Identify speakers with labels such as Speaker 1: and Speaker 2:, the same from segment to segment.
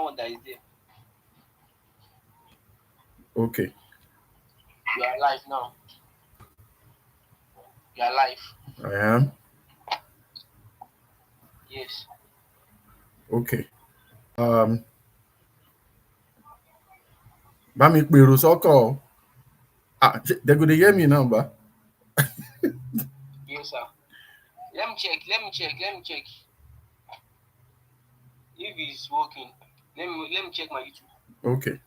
Speaker 1: one that is there.
Speaker 2: Okay.
Speaker 1: You are alive now. You are alive.
Speaker 2: I am.
Speaker 1: Yes.
Speaker 2: Okay. Bami Piro Soko. They could hear me now, but
Speaker 1: Yes, sir. Let me check. Let me check. Let me check. If it's working, let me check my YouTube.
Speaker 2: okay.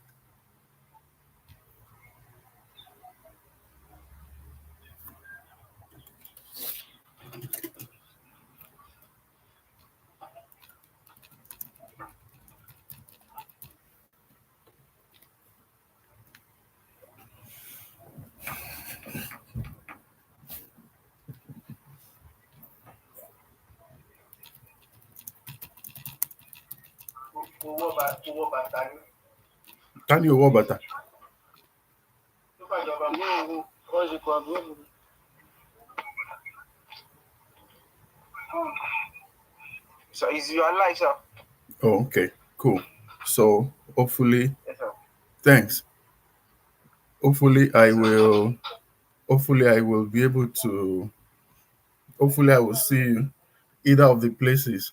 Speaker 1: Owó bàtà ni.
Speaker 2: Tani owó bàtà.
Speaker 1: Nípa ìjọba mú owó wọ́n ṣe kọ́ àbúrò. So is you alive, sir?
Speaker 2: Oh, okay. Cool. So hopefully,
Speaker 1: Yes, sir.
Speaker 2: thanks. Hopefully I will. Hopefully I will be able to. Hopefully I will see you either of the places.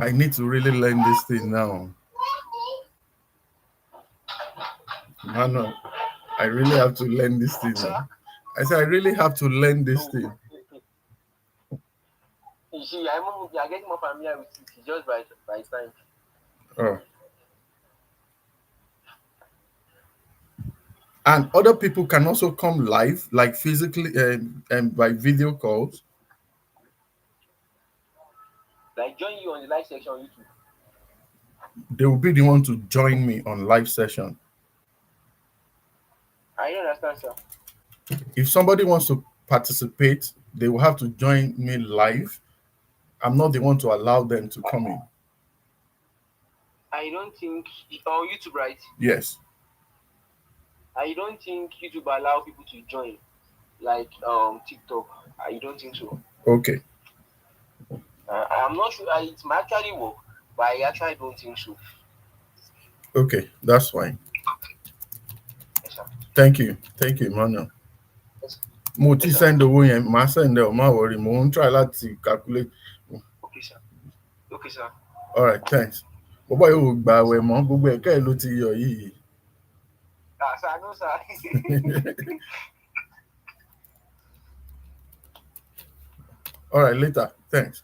Speaker 2: I need to really learn this thing now. Man, I really have to learn this thing
Speaker 1: Sir?
Speaker 2: now. I said I really have to learn this thing.
Speaker 1: You see, I'm getting more familiar with it just by time.
Speaker 2: Oh. And other people can also come live, like physically and by video calls.
Speaker 1: Like join you on the live section on YouTube.
Speaker 2: They will be the one to join me on live session.
Speaker 1: I don't understand, sir.
Speaker 2: If somebody wants to participate, they will have to join me live. I'm not the one to allow them to come in.
Speaker 1: I don't think on YouTube, right?
Speaker 2: Yes.
Speaker 1: I don't think YouTube allow people to join, like TikTok. I don't think so.
Speaker 2: Okay.
Speaker 1: I'm not sure. It might actually work, but I actually don't think so.
Speaker 2: Okay, that's fine.
Speaker 1: Yes, sir.
Speaker 2: Thank you. Thank you, Emmanuel.
Speaker 1: Yes,
Speaker 2: Mo
Speaker 1: yes,
Speaker 2: ti
Speaker 1: sir.
Speaker 2: send owó yẹn, màá send ẹ o, má worry, mo ń try láti calculate.
Speaker 1: Okay, sir. Okay, sir.
Speaker 2: All right, thanks. Bọ́bọ́ yóò gbà àwẹ̀ mọ́, gbogbo ẹ̀ka ẹ̀ ló ti yọ yìí.
Speaker 1: Sir, no, sir.
Speaker 2: All right, later. Thanks.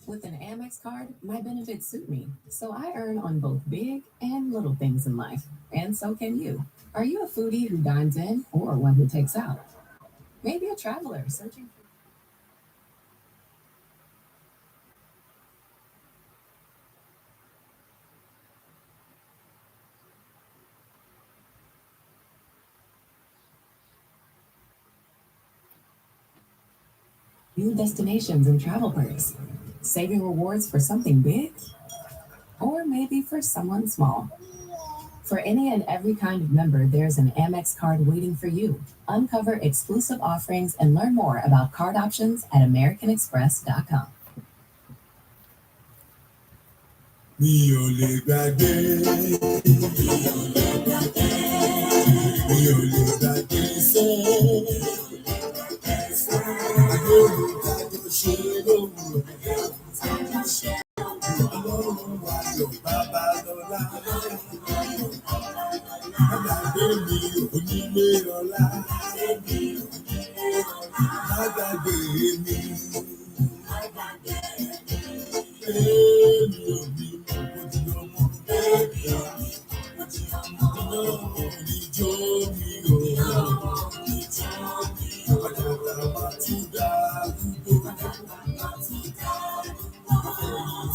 Speaker 3: With an Amex card, my benefits suit me, so I earn on both big and little things in life. And so can you. Are you a foodie who dines in or one who takes out? Maybe a traveler searching for. New destinations and travel perks. Saving rewards for something big? Or maybe for someone small. For any and every kind of member, there's an Amex card waiting for you. Uncover exclusive offerings and learn more about card options at americanexpress.com.
Speaker 4: Mi ò lè gbàgbé, mi ò lè gbàgbé sẹ́. Àdéhùn tájọ ṣe lówùrọ̀. Ọlọ́run ayọ̀ babalọ́lá. Àgbàgbé mi onílé ọlá. Àgbàgbé mi. Èmi ò ní mo ti ọmọ. Ìjọ mi ò. Àjàgbá máa tún dá àdúgbò.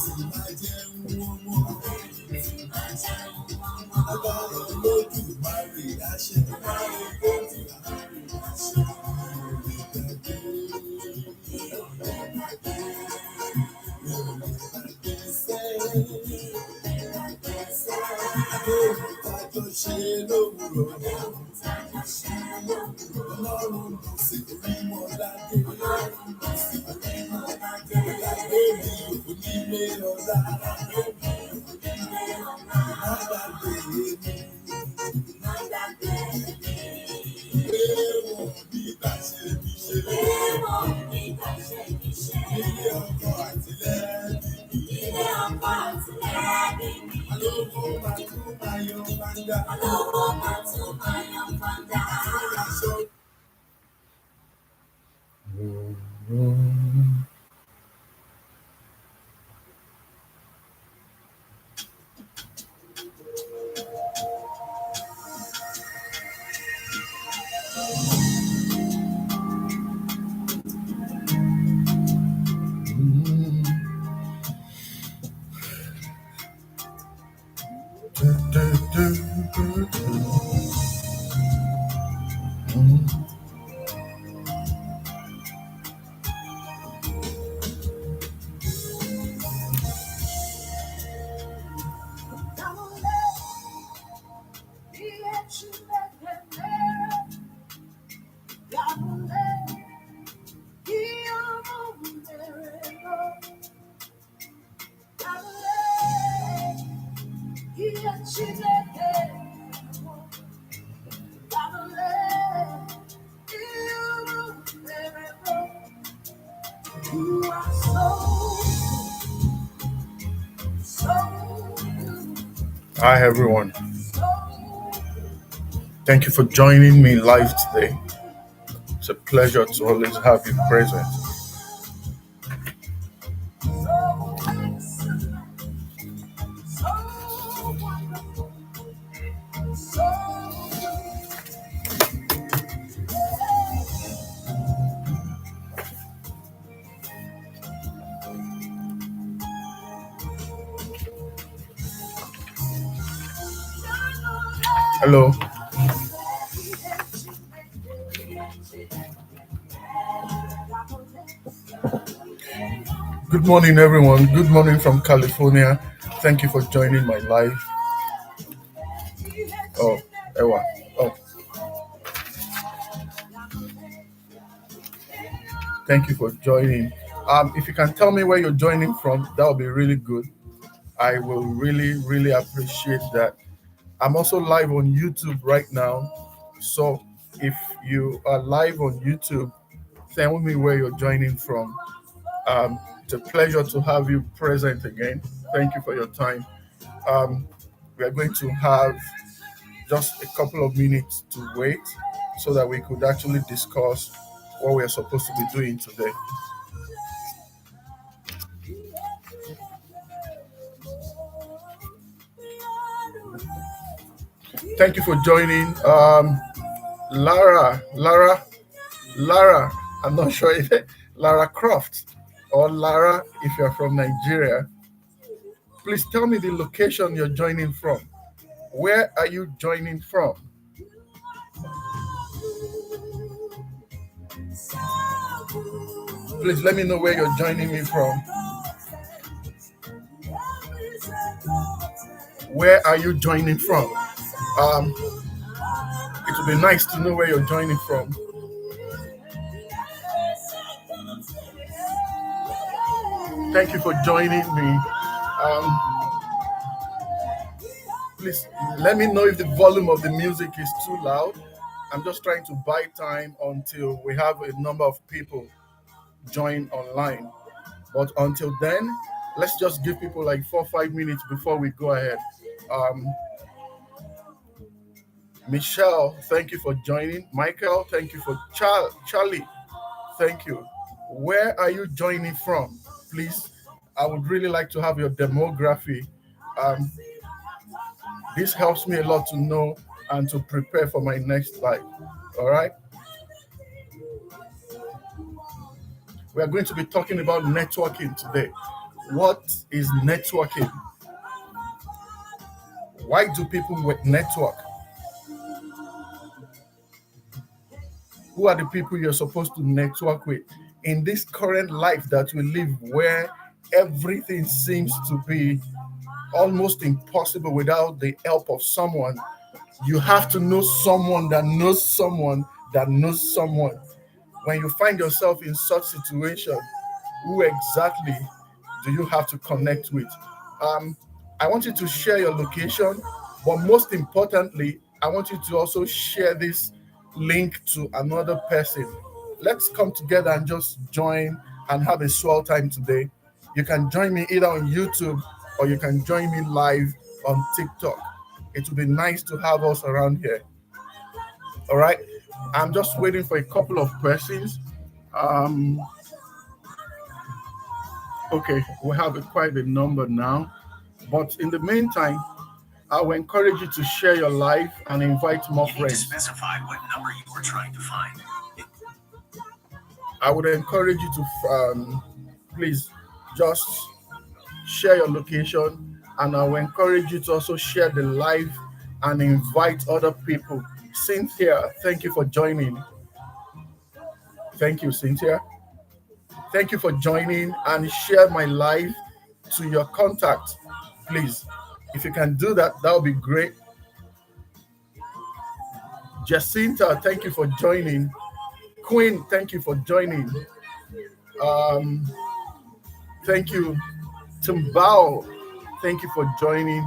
Speaker 4: Tí máa jẹun ọmọ. Agbára Olódùmarè àṣẹ. Àjọ ṣe lówùrọ̀. Ọlọ́run ló sì rí mọ́ ládé. Àgbàgbé mi onílé ọlá. Àgbàgbé mi. Léwọ̀n bí ká ṣe fi ṣe. Ilé ọkọ àtìlẹ́yìn. Alówó máa tún máa yan fanda. Aṣọ
Speaker 2: Hi, everyone. Thank you for joining me live today. It's a pleasure to always have you present. Hello. Good morning, everyone. Good morning from California. Thank you for joining my live. Oh, Ewa. Oh, thank you for joining. If you can tell me where you're joining from, that would be really good. I will really, really appreciate that. I'm also live on YouTube right now. So if you are live on YouTube, tell me where you're joining from. It's a pleasure to have you present again. Thank you for your time. We are going to have just a couple of minutes to wait so that we could actually discuss what we are supposed to be doing today. Thank you for joining. Lara, I'm not sure if Lara Croft or Lara if you're from Nigeria. Please tell me the location you're joining from. Where are you joining from? Please let me know where you're joining me from. Where are you joining from? It would be nice to know where you're joining from. Thank you for joining me. Please let me know if the volume of the music is too loud. I'm just trying to buy time until we have a number of people join online. But until then, let's just give people like 4 or 5 minutes before we go ahead. Michelle, thank you for joining. Michael, thank you for Charlie. Thank you. Where are you joining from? Please, I would really like to have your demography. Um, this helps me a lot to know and to prepare for my next life. All right. We are going to be talking about networking today. What is networking? Why do people network? Who are the people you're supposed to network with? In this current life that we live, where everything seems to be almost impossible without the help of someone, you have to know someone that knows someone that knows someone. When you find yourself in such situation, who exactly do you have to connect with? Um, I want you to share your location, but most importantly, I want you to also share this link to another person. Let's come together and just join and have a swell time today. You can join me either on YouTube or you can join me live on TikTok. It would be nice to have us around here. All right. I'm just waiting for a couple of persons. Um, okay, we have quite a number now. But in the meantime, I will encourage you to share your life and invite more friends. To specify what number you are trying to find. I would encourage you to please just share your location, and I will encourage you to also share the live and invite other people. Cynthia, thank you for joining. Thank you, Cynthia. Thank you for joining and share my live to your contact, please. If you can do that, that would be great. Jacinta, thank you for joining. Queen, thank you for joining. Um, Thank you. Timbao, thank you for joining.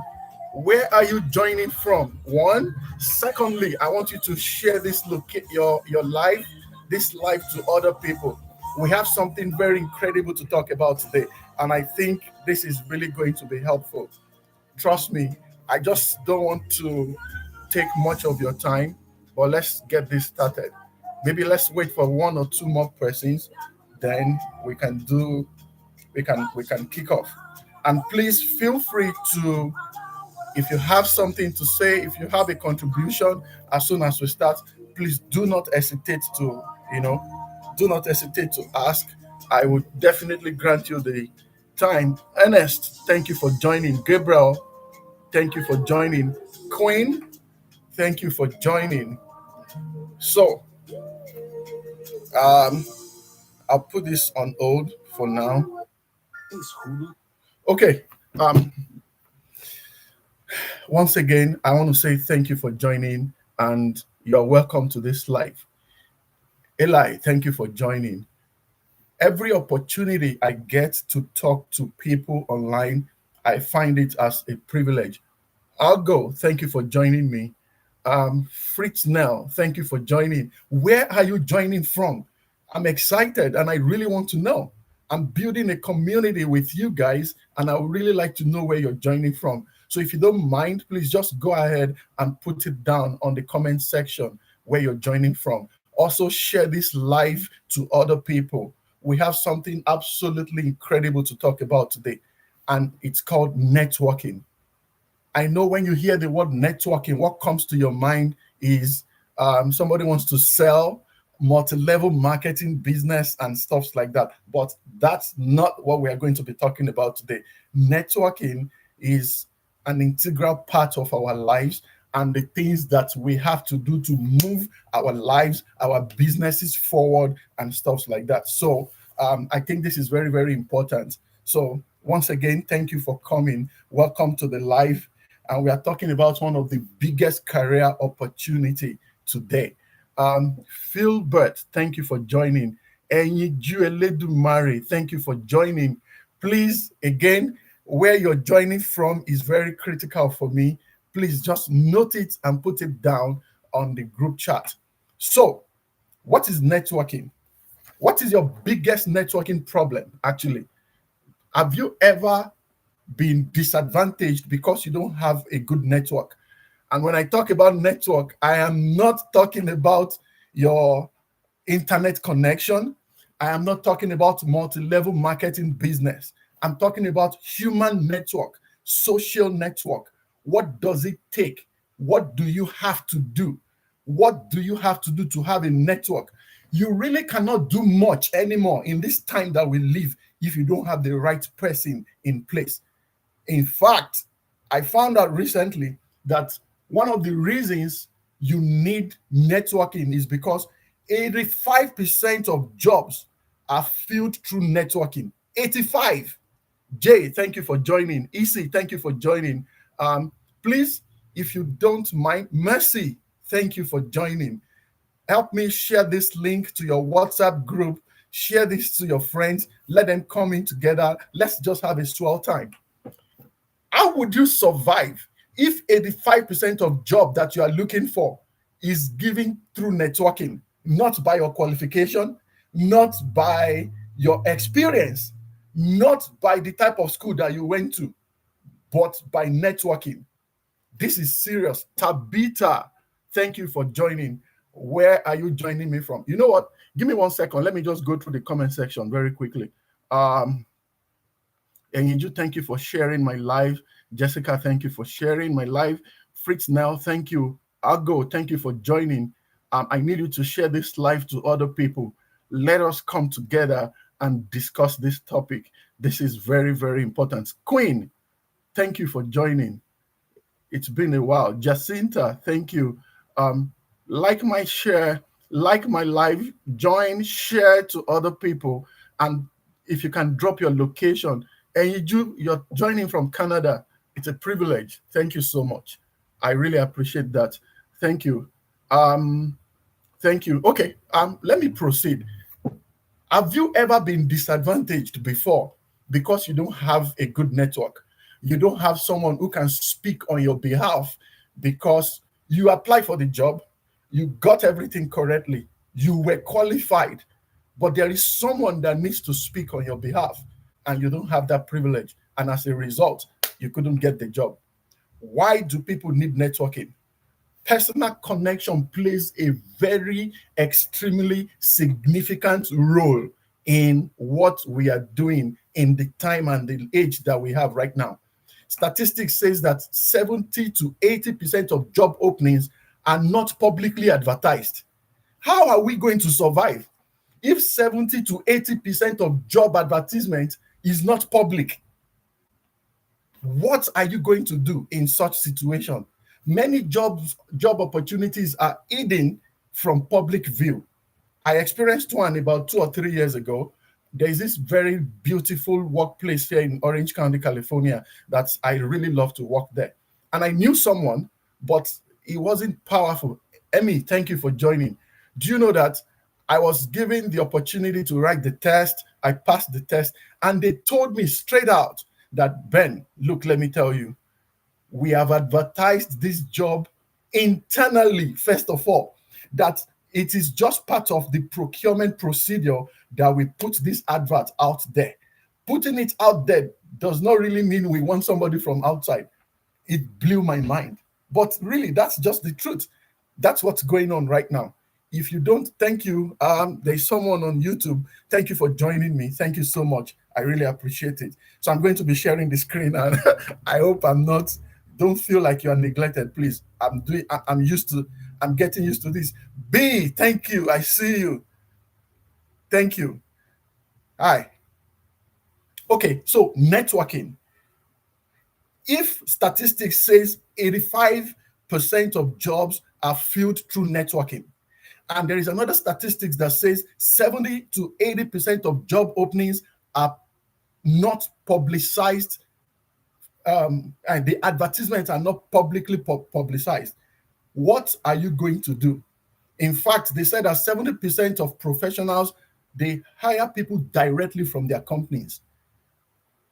Speaker 2: Where are you joining from? One. Secondly, I want you to share your life, this life to other people. We have something very incredible to talk about today, and I think this is really going to be helpful. Trust me, I just don't want to take much of your time, but let's get this started. Maybe let's wait for one or two more persons, then we can kick off. And please feel free to, if you have something to say, if you have a contribution, as soon as we start, please do not hesitate to, you know, do not hesitate to ask. I would definitely grant you the time. Ernest, thank you for joining. Gabriel, thank you for joining. Queen, thank you for joining. So, um, I'll put this on hold for now. Okay. Um, Once again, I want to say thank you for joining and you're welcome to this live. Eli, thank you for joining. Every opportunity I get to talk to people online, I find it as a privilege. I'll go. Thank you for joining me. Fritz Nell, thank you for joining. Where are you joining from? I'm excited and I really want to know. I'm building a community with you guys, and I would really like to know where you're joining from. So if you don't mind, please just go ahead and put it down on the comment section where you're joining from. Also, share this live to other people. We have something absolutely incredible to talk about today, and it's called networking. I know when you hear the word networking, what comes to your mind is somebody wants to sell, multi-level marketing, business, and stuff like that. But that's not what we are going to be talking about today. Networking is an integral part of our lives and the things that we have to do to move our lives, our businesses forward, and stuff like that. So I think this is very, very important. So once again, thank you for coming. Welcome to the live. And we are talking about one of the biggest career opportunity today. Philbert, thank you for joining. Enyijueledumare, thank you for joining. Please, again, where you're joining from is very critical for me. Please just note it and put it down on the group chat. So, what is networking? What is your biggest networking problem, actually? Have you ever been disadvantaged because you don't have a good network? And when I talk about network, I am not talking about your internet connection. I am not talking about multi-level marketing business. I'm talking about human network, social network. What does it take? What do you have to do? What do you have to do to have a network? You really cannot do much anymore in this time that we live if you don't have the right person in place. In fact, I found out recently that one of the reasons you need networking is because 85% of jobs are filled through networking. 85. Jay, thank you for joining. EC, thank you for joining. Please, if you don't mind, Mercy, thank you for joining. Help me share this link to your WhatsApp group. Share this to your friends. Let them come in together. Let's just have a swell time. How would you survive if 85% of job that you are looking for is given through networking, not by your qualification, not by your experience, not by the type of school that you went to, but by networking? This is serious. Tabitha, thank you for joining. Where are you joining me from? You know what? Give me 1 second. Let me just go through the comment section very quickly. And Yiju, thank you for sharing my live. Jessica, thank you for sharing my live. Fritz Nell, thank you. Ago, thank you for joining. I need you to share this live to other people. Let us come together and discuss this topic. This is very, very important. Queen, thank you for joining. It's been a while. Jacinta, thank you. Like my share, like my live, join, share to other people. And if you can drop your location, and you're joining from Canada, it's a privilege. Thank you so much. I really appreciate that. Thank you. Thank you. Okay, let me proceed. Have you ever been disadvantaged before because you don't have a good network? You don't have someone who can speak on your behalf because you apply for the job, you got everything correctly, you were qualified, but there is someone that needs to speak on your behalf, and you don't have that privilege. And as a result, you couldn't get the job. Why do people need networking? Personal connection plays a very extremely significant role in what we are doing in the time and the age that we have right now. Statistics says that 70 to 80% of job openings are not publicly advertised. How are we going to survive if 70 to 80% of job advertisement is not public? What are you going to do in such situation? Many job opportunities are hidden from public view. I experienced one about 2 or 3 years ago. There is this very beautiful workplace here in Orange County, California, that I really love to work there. And I knew someone, but he wasn't powerful. Emmy, thank you for joining. Do you know that I was given the opportunity to write the test? I passed the test, and they told me straight out that, Ben, look, let me tell you, we have advertised this job internally, first of all, that it is just part of the procurement procedure that we put this advert out there. Putting it out there does not really mean we want somebody from outside. It blew my mind. But really, that's just the truth. That's what's going on right now. If you don't, thank you. There's someone on YouTube. Thank you for joining me. Thank you so much. I really appreciate it. So I'm going to be sharing the screen, and I hope I'm not. Don't feel like you are neglected, please. I'm used to. I'm getting used to this. B, thank you. I see you. Thank you. Hi. Okay, so networking. If statistics says 85% of jobs are filled through networking, and there is another statistics that says 70 to 80% of job openings are not publicized, and the advertisements are not publicly publicized. What are you going to do? In fact, they said that 70% of professionals, they hire people directly from their companies.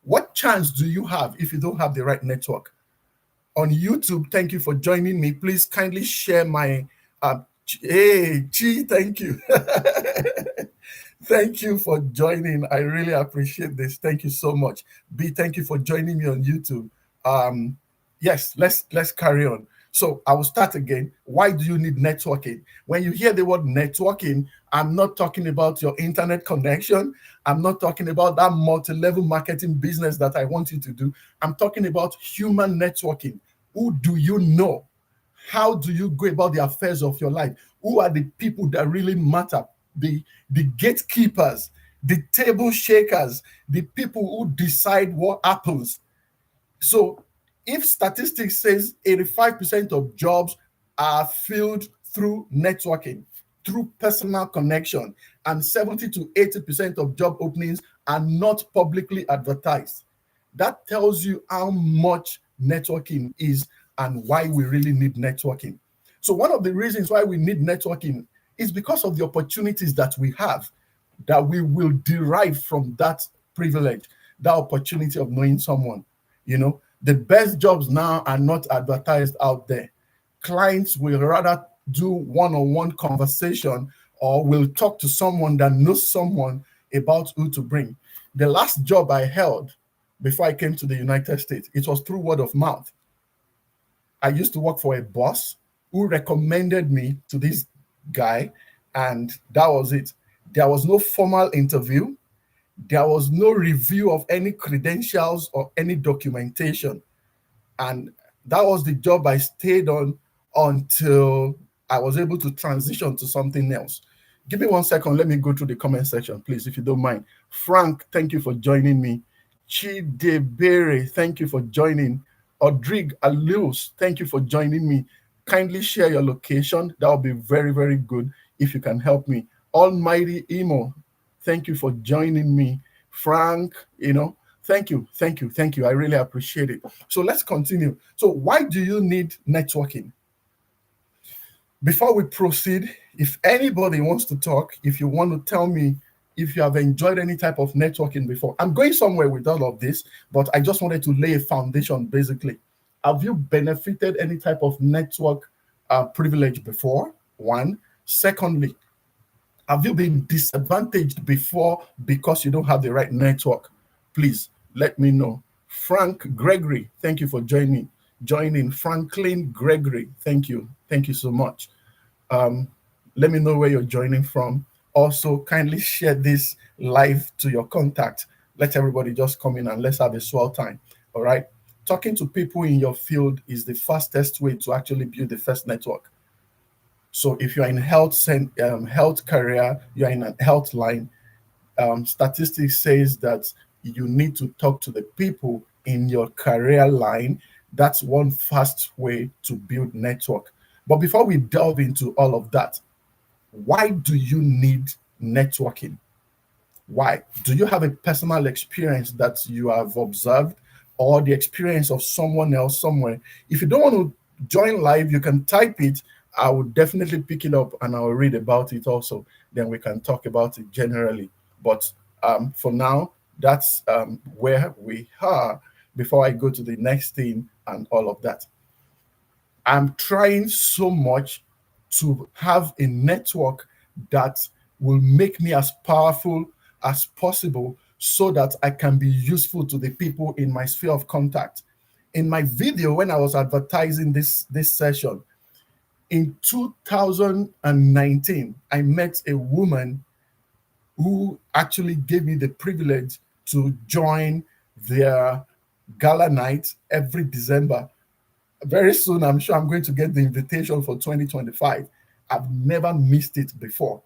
Speaker 2: What chance do you have if you don't have the right network? On YouTube, thank you for joining me. Please kindly share my hey, Chi, thank you. Thank you for joining. I really appreciate this. Thank you so much. B, thank you for joining me on YouTube. Yes, let's carry on. So I will start again. Why do you need networking? When you hear the word networking, I'm not talking about your internet connection. I'm not talking about that multi-level marketing business that I want you to do. I'm talking about human networking. Who do you know? How do you go about the affairs of your life? Who are the people that really matter? The gatekeepers, the table shakers, the people who decide what happens. So if statistics says 85% of jobs are filled through networking, through personal connection, and 70 to 80% of job openings are not publicly advertised, that tells you how much networking is and why we really need networking. So one of the reasons why we need networking is because of the opportunities that we have, that we will derive from that privilege, that opportunity of knowing someone. The best jobs now are not advertised out there. Clients will rather do one-on-one conversation or will talk to someone that knows someone about who to bring. The last job I held before I came to the United States, it was through word of mouth. I used to work for a boss who recommended me to this guy, and that was it. There was no formal interview. There was no review of any credentials or any documentation. And that was the job I stayed on until I was able to transition to something else. Give me 1 second. Let me go through the comment section, please, if you don't mind. Frank, thank you for joining me. Chidebere, thank you for joining. Odrig Alus, thank you for joining me. Kindly share your location. That would be very, very good if you can help me. Almighty Emo, thank you for joining me. Frank, thank you, thank you, thank you. I really appreciate it. So let's continue. So why do you need networking? Before we proceed, if anybody wants to talk, if you want to tell me if you have enjoyed any type of networking before, I'm going somewhere with all of this, but I just wanted to lay a foundation basically. Have you benefited any type of network privilege before? One. Secondly, have you been disadvantaged before because you don't have the right network? Please let me know. Frank Gregory, thank you for joining. Franklin Gregory, thank you. Thank you so much. Um, Let me know where you're joining from. Also, kindly share this live to your contact. Let everybody just come in and let's have a swell time. All right. Talking to people in your field is the fastest way to actually build the first network. So if you're in health career, you're in a health line, statistics says that you need to talk to the people in your career line. That's one fast way to build network. But before we delve into all of that, why do you need networking? Why? Do you have a personal experience that you have observed or the experience of someone else somewhere? If you don't want to join live, you can type it. I will definitely pick it up and I'll read about it also. Then we can talk about it generally. But for now, that's where we are before I go to the next thing and all of that. I'm trying so much to have a network that will make me as powerful as possible so that I can be useful to the people in my sphere of contact. In my video, when I was advertising this session, in 2019, I met a woman who actually gave me the privilege to join their gala night every December. Very soon, I'm sure I'm going to get the invitation for 2025. I've never missed it before.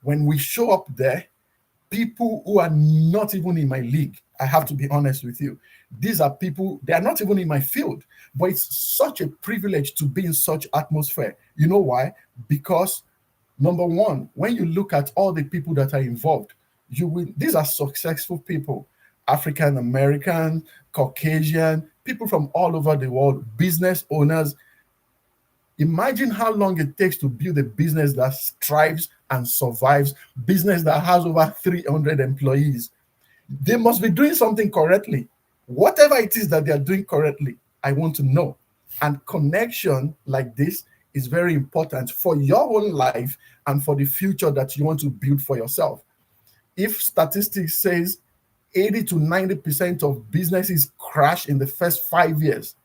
Speaker 2: When we show up there, people who are not even in my league, I have to be honest with you. These are people, they are not even in my field, but it's such a privilege to be in such atmosphere. You know why? Because number one, when you look at all the people that are involved, these are successful people, African American, Caucasian, people from all over the world, business owners. Imagine how long it takes to build a business that thrives and survives, business that has over 300 employees. They must be doing something correctly. Whatever it is that they are doing correctly, I want to know. And connection like this is very important for your own life and for the future that you want to build for yourself. If statistics says 80 to 90% of businesses crash in the first 5 years,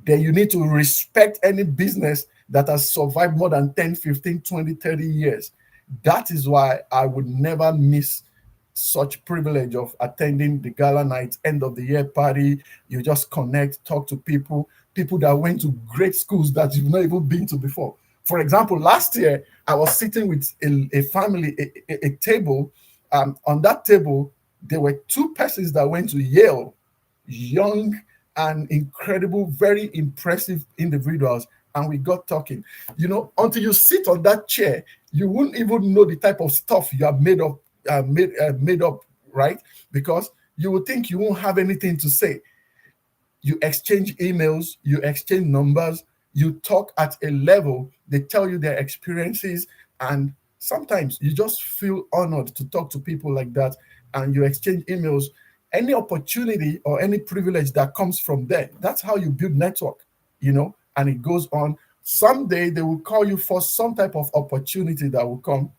Speaker 2: then you need to respect any business that has survived more than 10, 15, 20, 30 years. That is why I would never miss such privilege of attending the gala night, end of the year party. You just connect, talk to people that went to great schools that you've not even been to before. For example, last year I was sitting with a family, a table. On that table, there were two persons that went to Yale, young and incredible, very impressive individuals. And we got talking. Until you sit on that chair, you wouldn't even know the type of stuff you have made up, right? Because you would think you won't have anything to say. You exchange emails, you exchange numbers, you talk at a level, they tell you their experiences, and sometimes you just feel honored to talk to people like that, and you exchange emails. Any opportunity or any privilege that comes from there, that's how you build network, and it goes on. Someday they will call you for some type of opportunity that will come,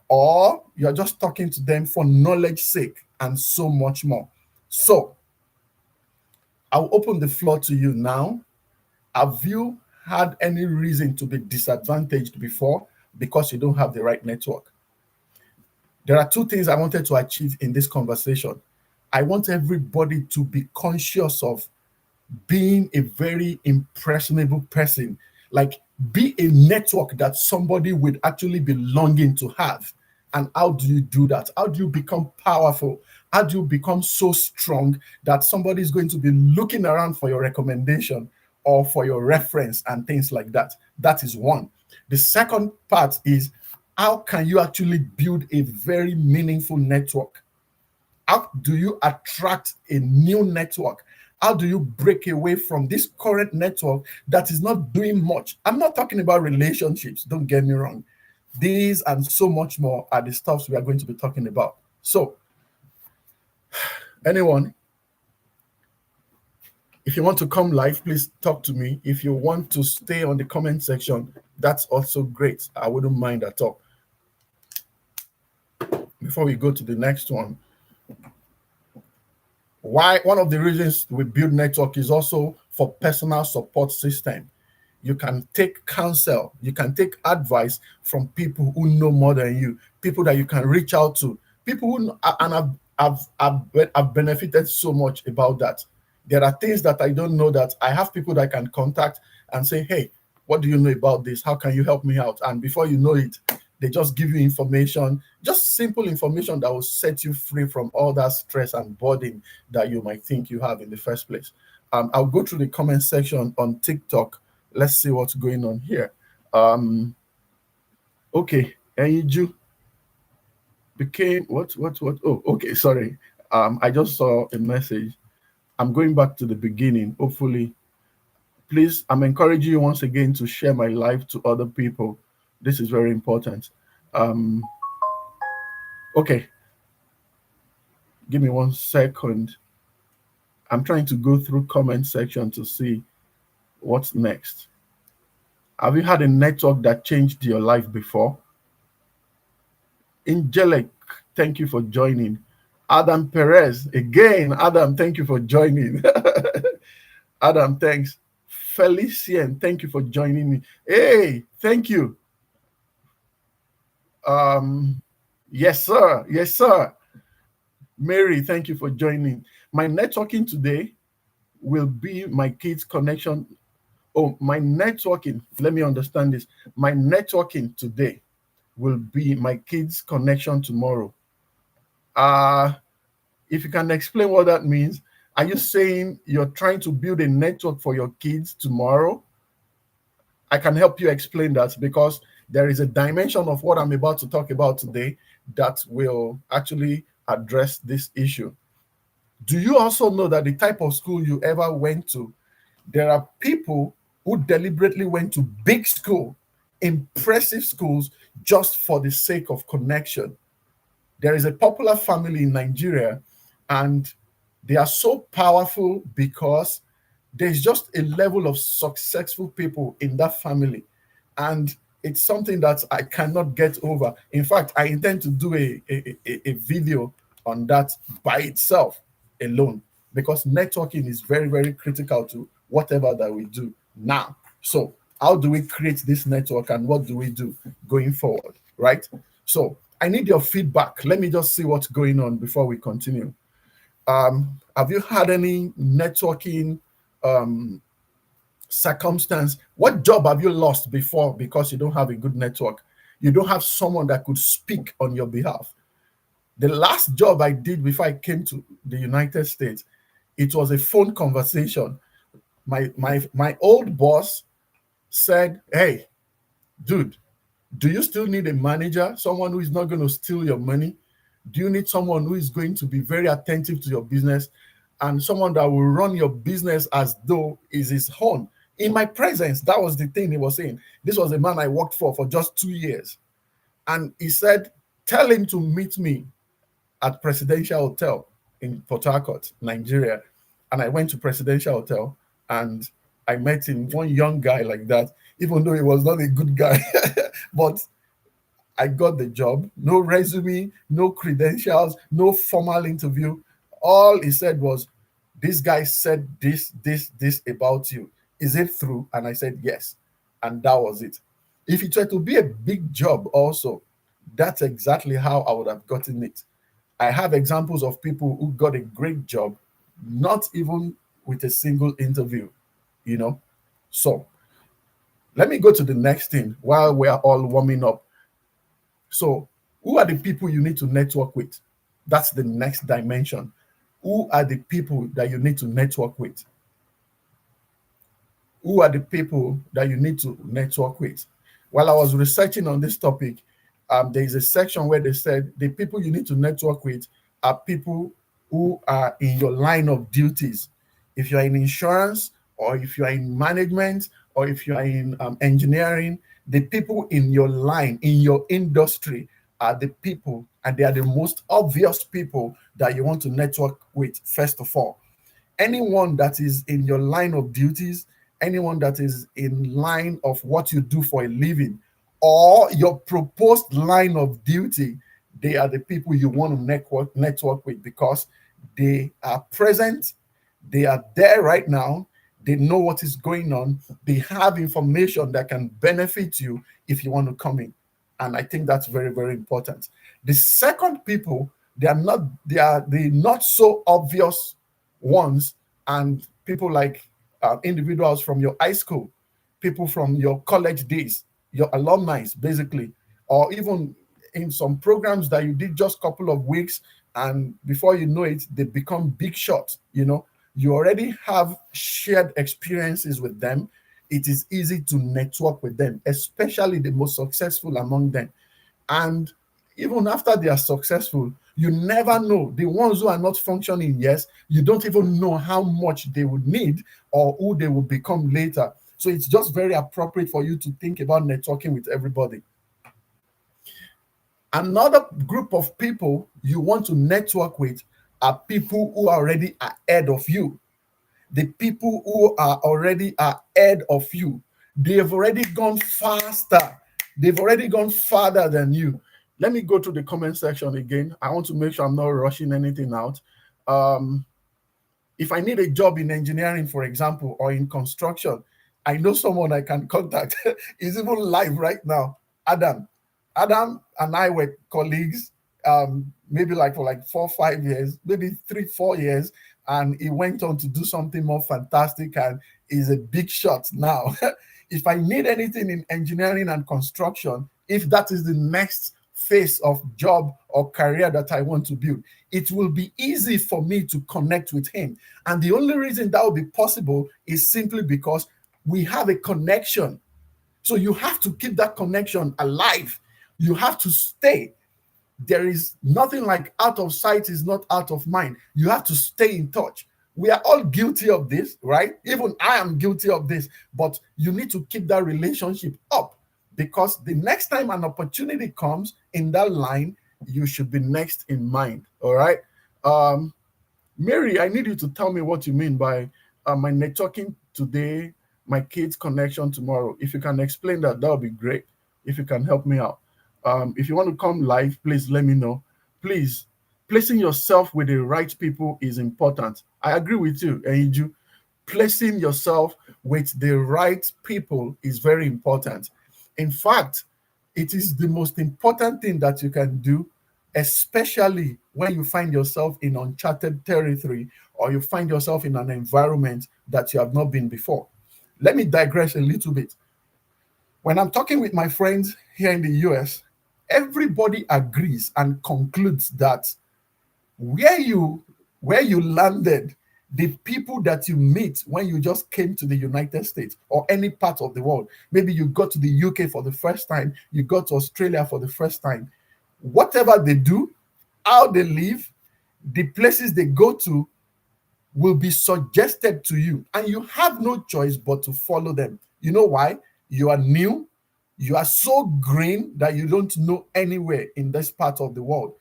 Speaker 2: or you're just talking to them for knowledge sake and so much more. So I'll open the floor to you now. Have you had any reason to be disadvantaged before because you don't have the right network? There are two things I wanted to achieve in this conversation. I want everybody to be conscious of being a very impressionable person. Like, be a network that somebody would actually be longing to have. And how do you do that? How do you become powerful? How do you become so strong that somebody is going to be looking around for your recommendation or for your reference and things like that? That is one. The second part is, how can you actually build a very meaningful network? How do you attract a new network? How do you break away from this current network that is not doing much? I'm not talking about relationships, don't get me wrong. These and so much more are the stuffs we are going to be talking about. So, anyone, if you want to come live, please talk to me. If you want to stay on the comment section, that's also great. I wouldn't mind at all. Before we go to the next one of the reasons we build network is also for personal support system. You can take counsel, you can take advice from people who know more than you, people that you can reach out to, people who and I've benefited so much about that. There are things that I don't know that I have people that I can contact and say, hey, what do you know about this? How can you help me out? And before you know it, they just give you information, just simple information that will set you free from all that stress and burden that you might think you have in the first place. I'll go through the comment section on TikTok. Let's see what's going on here. Okay, Adejumo became what? Oh, okay, sorry. I just saw a message. I'm going back to the beginning. Hopefully, please, I'm encouraging you once again to share my life to other people. This is very important. Okay, give me 1 second. I'm trying to go through comment section to see what's next. Have you had a network that changed your life before? Angelic, thank you for joining. Adam Perez, again, Adam, thank you for joining. Adam, thanks. Felician, thank you for joining me. Hey, thank you. Yes, sir. Yes, sir. Mary, thank you for joining. My networking today will be my kids' connection. Oh, my networking, let me understand this. My networking today will be my kids' connection tomorrow. If you can explain what that means, are you saying you're trying to build a network for your kids tomorrow? I can help you explain that, because there is a dimension of what I'm about to talk about today that will actually address this issue. Do you also know that the type of school you ever went to, there are people who deliberately went to big school, impressive schools, just for the sake of connection? There is a popular family in Nigeria, and they are so powerful because there's just a level of successful people in that family. And it's something that I cannot get over. In fact, I intend to do a video on that by itself alone, because networking is very, very critical to whatever that we do now. So, how do we create this network and what do we do going forward? Right? So, I need your feedback. Let me just see what's going on before we continue. Have you had any networking um, circumstance? What job have you lost before because you don't have a good network? You don't have someone that could speak on your behalf. The last job I did before I came to the United States, it was a phone conversation. My old boss said, "Hey, dude, do you still need a manager, someone who is not going to steal your money? Do you need someone who is going to be very attentive to your business and someone that will run your business as though is his own?" In my presence, that was the thing he was saying. This was a man I worked for just 2 years. And he said, "Tell him to meet me at Presidential Hotel in Port Harcourt, Nigeria." And I went to Presidential Hotel and I met him, one young guy like that, even though he was not a good guy. But I got the job. No resume, no credentials, no formal interview. All he said was, "This guy said this about you. Is it true?" And I said, "Yes." And that was it. If it were to be a big job, also, that's exactly how I would have gotten it. I have examples of people who got a great job, not even with a single interview, you know. So let me go to the next thing while we are all warming up. So, who are the people you need to network with? That's the next dimension. Who are the people that you need to network with? Who are the people that you need to network with? While I was researching on this topic, there is a section where they said the people you need to network with are people who are in your line of duties. If you are in insurance, or if you are in management, or if you are in engineering, the people in your line, in your industry, are the people, and they are the most obvious people that you want to network with, first of all. Anyone that is in your line of duties, anyone that is in line of what you do for a living, or your proposed line of duty, they are the people you want to network with because they are present, they are there right now, they know what is going on, they have information that can benefit you if you want to come in. And I think that's very, very important. The second people, they are the not so obvious ones, and people like individuals from your high school, people from your college days, your alumni, basically, or even in some programs that you did just a couple of weeks, and before you know it, they become big shots. You already have shared experiences with them. It is easy to network with them, especially the most successful among them. And even after they are successful, you never know. The ones who are not functioning, yes, you don't even know how much they would need or who they will become later. So it's just very appropriate for you to think about networking with everybody. Another group of people you want to network with are people who are already ahead of you. The people who are already ahead of you, they've already gone faster, they've already gone farther than you. Let me go to the comment section again. I want to make sure I'm not rushing anything out. um if I need a job in engineering, for example, or in construction, I know someone I can contact. He's even live right now. Adam and I were colleagues, maybe like for like 4 or 5 years, maybe 3 4 years, and he went on to do something more fantastic and is a big shot now. If I need anything in engineering and construction, if that is the next phase of job or career that I want to build, it will be easy for me to connect with him. And the only reason that will be possible is simply because we have a connection. So you have to keep that connection alive. You have to stay. There is nothing like out of sight is not out of mind. You have to stay in touch. We are all guilty of this, right? Even I am guilty of this, but you need to keep that relationship up because the next time an opportunity comes in that line, you should be next in mind. All right. Um, Mary, I need you to tell me what you mean by my networking today, my kids' connection tomorrow. If you can explain that, that would be great. If you can help me out. If you want to come live, please let me know. Please, placing yourself with the right people is important. I agree with you, Enju. placing yourself with the right people is very important. In fact, it is the most important thing that you can do, especially when you find yourself in uncharted territory or you find yourself in an environment that you have not been before. Let me digress a little bit. When I'm talking with my friends here in the US, everybody agrees and concludes that where you where you landed, the people that you meet when you just came to the United States or any part of the world, maybe you got to the UK for the first time, you got to Australia for the first time, whatever they do, how they live, the places they go to will be suggested to you, and you have no choice but to follow them. You know why? You are new, you are so green that you don't know anywhere in this part of the world.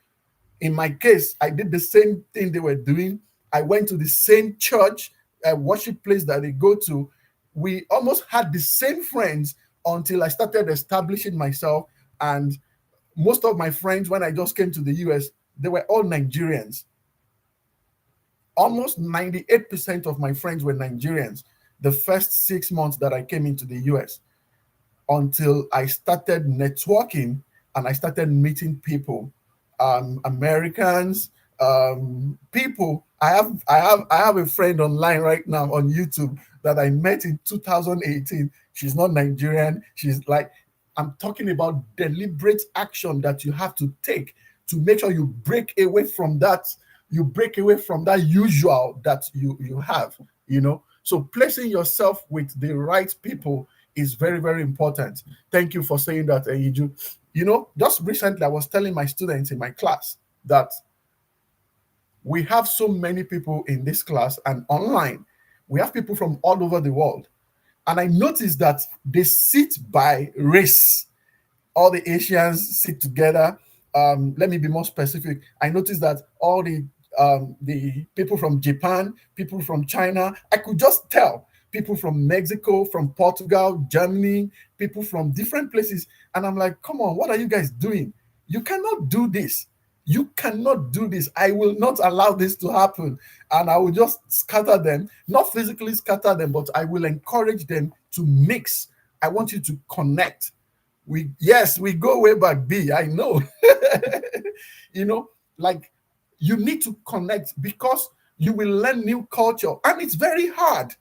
Speaker 2: In my case, I did the same thing they were doing. I went to the same church, worship place that they go to. We almost had the same friends until I started establishing myself. And most of my friends, when I just came to the US, they were all Nigerians. Almost 98% of my friends were Nigerians the first 6 months that I came into the US, until I started networking and I started meeting people, Americans, people. I have a friend online right now on YouTube that I met in 2018. She's not Nigerian. She's like, I'm talking about deliberate action that you have to take to make sure you break away from that. You break away from that usual that you have. So placing yourself with the right people is very, very important. Thank you for saying that, Eiju. Just recently I was telling my students in my class that we have so many people in this class and online. We have people from all over the world. And I noticed that they sit by race. All the Asians sit together. Let me be more specific. I noticed that all the people from Japan, people from China, I could just tell people from Mexico, from Portugal, Germany, people from different places. And I'm like, come on, what are you guys doing? You cannot do this. You cannot do this. I will not allow this to happen. And I will just scatter them, not physically scatter them, but I will encourage them to mix. I want you to connect. We go way back, B. I know. you know, like you need to connect because you will learn new culture. And it's very hard.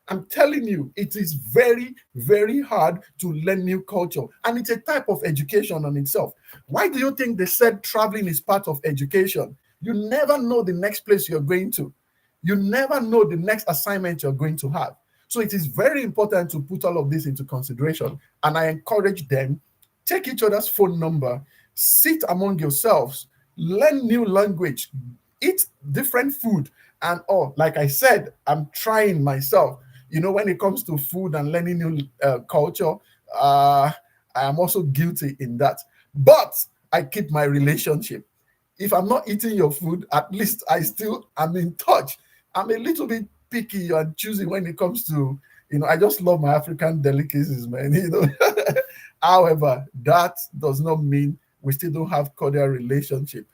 Speaker 2: I'm telling you, it is very, very hard to learn new culture. And it's a type of education on itself. Why do you think they said traveling is part of education? You never know the next place you're going to. You never know the next assignment you're going to have. So it is very important to put all of this into consideration. And I encourage them, take each other's phone number, sit among yourselves, learn new language, eat different food. And like I said, I'm trying myself. When it comes to food and learning new culture, I am also guilty in that. But I keep my relationship. If I'm not eating your food, at least I still am in touch. I'm a little bit picky and choosy when it comes to, I just love my African delicacies, man. However, that does not mean we still don't have cordial relationship.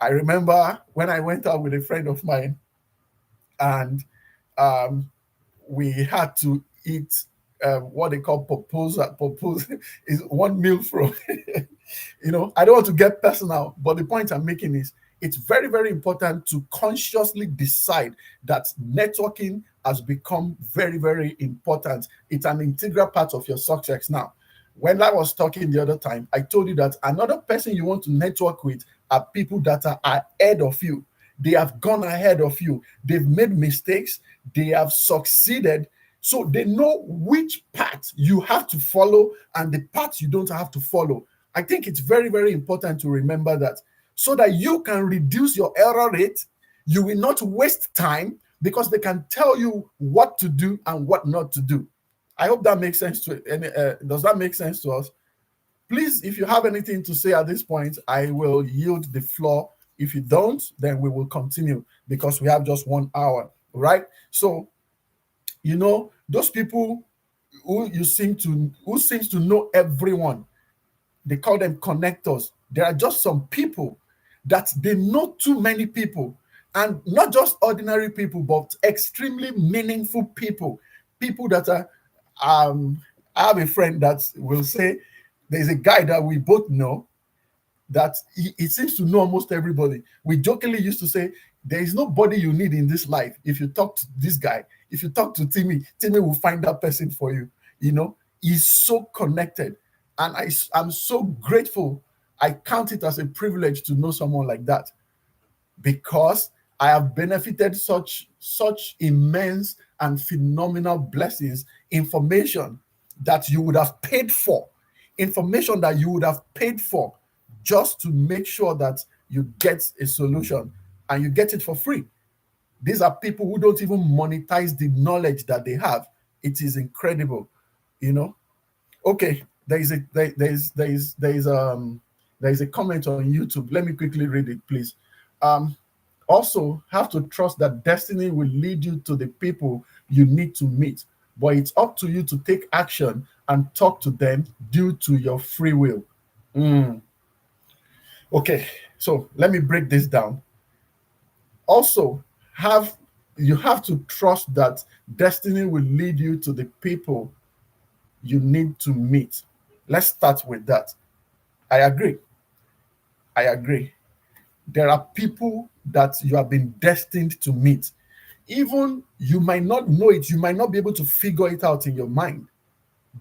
Speaker 2: I remember when I went out with a friend of mine, and we had to eat what they call proposal. Proposal is one meal from. I don't want to get personal, but the point I'm making is it's very, very important to consciously decide that networking has become very, very important. It's an integral part of your success now. When I was talking the other time, I told you that another person you want to network with are people that are ahead of you. They have gone ahead of you. They've made mistakes. They have succeeded. So they know which path you have to follow and the path you don't have to follow. I think it's very, very important to remember that so that you can reduce your error rate. You will not waste time because they can tell you what to do and what not to do. I hope that makes sense to does that make sense to us? Please, if you have anything to say at this point, I will yield the floor. If you don't, then we will continue because we have just 1 hour, right? So, those people who seems to know everyone, they call them connectors. There are just some people that they know too many people. And not just ordinary people, but extremely meaningful people. People that are, um, I have a friend that will say, there's a guy that we both know that he seems to know almost everybody. We jokingly used to say, there is nobody you need in this life. If you talk to this guy, if you talk to Timmy, Timmy will find that person for you. You know, he's so connected. And I'm so grateful. I count it as a privilege to know someone like that, because I have benefited such immense and phenomenal blessings, information that you would have paid for, information that you would have paid for just to make sure that you get a solution, and you get it for free. These are people who don't even monetize the knowledge that they have. It is incredible, you know. Okay, there is a comment on YouTube. Let me quickly read it, please. Um, Also, have to trust that destiny will lead you to the people you need to meet, but it's up to you to take action and talk to them due to your free will. Mm. Okay, so let me break this down. Also, have you have to trust that destiny will lead you to the people you need to meet. Let's start with that. I agree. I agree. There are people that you have been destined to meet. Even you might not know it, you might not be able to figure it out in your mind,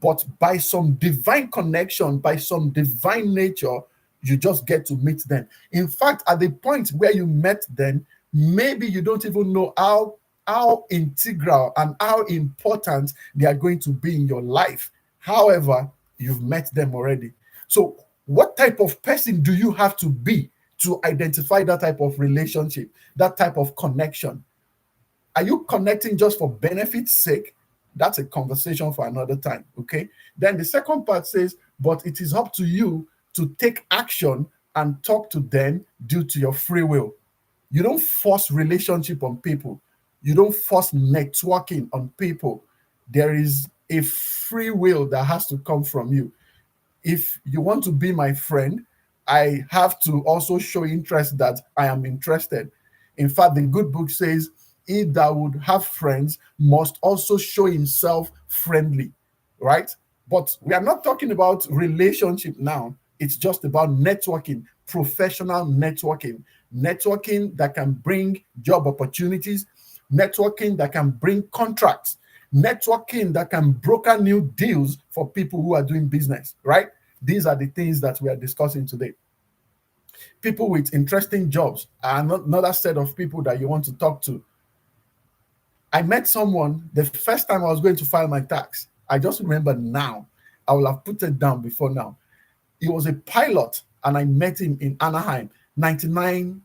Speaker 2: but by some divine connection, by some divine nature, you just get to meet them. In fact, at the point where you met them, maybe you don't even know how integral and how important they are going to be in your life. However, you've met them already. So what type of person do you have to be to identify that type of relationship, that type of connection? Are you connecting just for benefit's sake? That's a conversation for another time. Okay. Then the second part says, but it is up to you to take action and talk to them due to your free will. You don't force relationship on people. You don't force networking on people. There is a free will that has to come from you. If you want to be my friend, I have to also show interest that I am interested. In fact, the good book says, he that would have friends must also show himself friendly, right? But we are not talking about relationship now. It's just about networking, professional networking, networking that can bring job opportunities, networking that can bring contracts, networking that can broker new deals for people who are doing business, right? These are the things that we are discussing today. People with interesting jobs are not another set of people that you want to talk to. I met someone the first time I was going to file my tax. I just remember now. I will have put it down before now. He was a pilot, and I met him in Anaheim, 99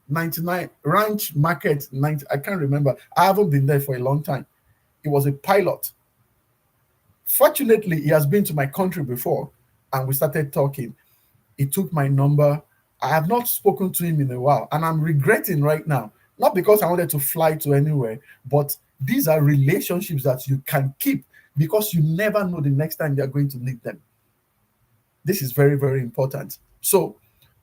Speaker 2: Ranch Market, 90, I can't remember. I haven't been there for a long time. He was a pilot. Fortunately, he has been to my country before, and we started talking. He took my number. I have not spoken to him in a while, and I'm regretting right now. Not because I wanted to fly to anywhere, but these are relationships that you can keep because you never know the next time you're going to need them. This is very, very important. So,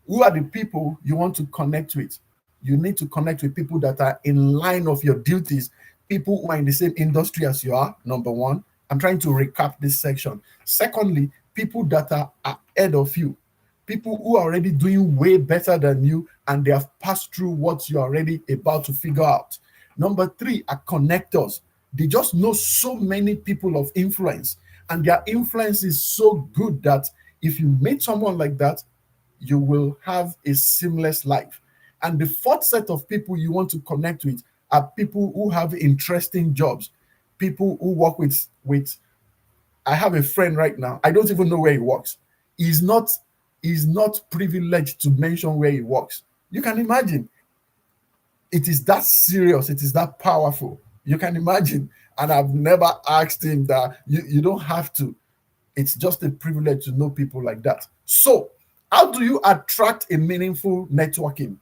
Speaker 2: who are the people you want to connect with? You need to connect with people that are in line of your duties, people who are in the same industry as you are, number one. I'm trying to recap this section. Secondly, people that are ahead of you, people who are already doing way better than you and they have passed through what you're already about to figure out. Number three are connectors. They just know so many people of influence, and their influence is so good that if you meet someone like that, you will have a seamless life. And the fourth set of people you want to connect with are people who have interesting jobs, people who work with. I have a friend right now. I don't even know where he works. He's not he's not privileged to mention where he works. You can imagine. It is that serious. It is that powerful. You can imagine. And I've never asked him that. You don't have to. It's just a privilege to know people like that. So, how do you attract a meaningful networking?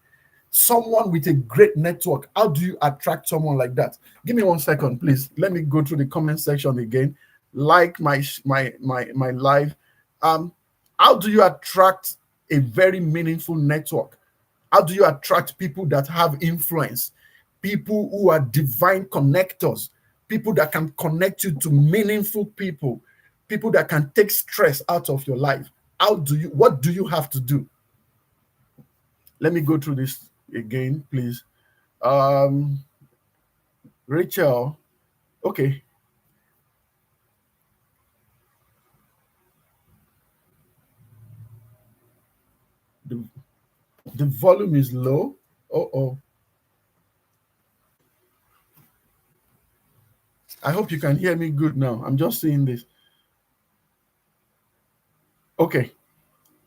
Speaker 2: Someone with a great network. How do you attract someone like that? Give me 1 second, please. Let me go through the comment section again. Like my live. Um, how do you attract a very meaningful network? How do you attract people that have influence? people who are divine connectors, people that can connect you to meaningful people, people that can take stress out of your life. What do you have to do? Let me go through this again, please. Um, Rachel, okay, the, the volume is low. Oh, I hope you can hear me good now. I'm just seeing this. Okay,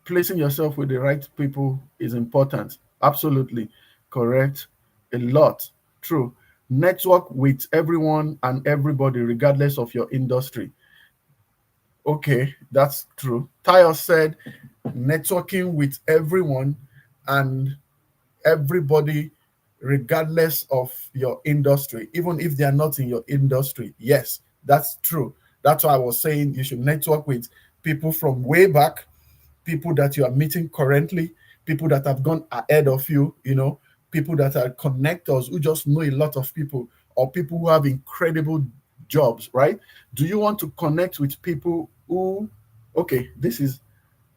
Speaker 2: placing yourself with the right people is important. Absolutely correct. A lot. True. Network with everyone and everybody, regardless of your industry. Okay, that's true. Tayo said networking with everyone and everybody, regardless of your industry, even if they are not in your industry. Yes, that's true. That's why I was saying you should network with people from way back, people that you are meeting currently, people that have gone ahead of you, people that are connectors who just know a lot of people, or people who have incredible jobs, right? Do you want to connect with people who, okay, this is,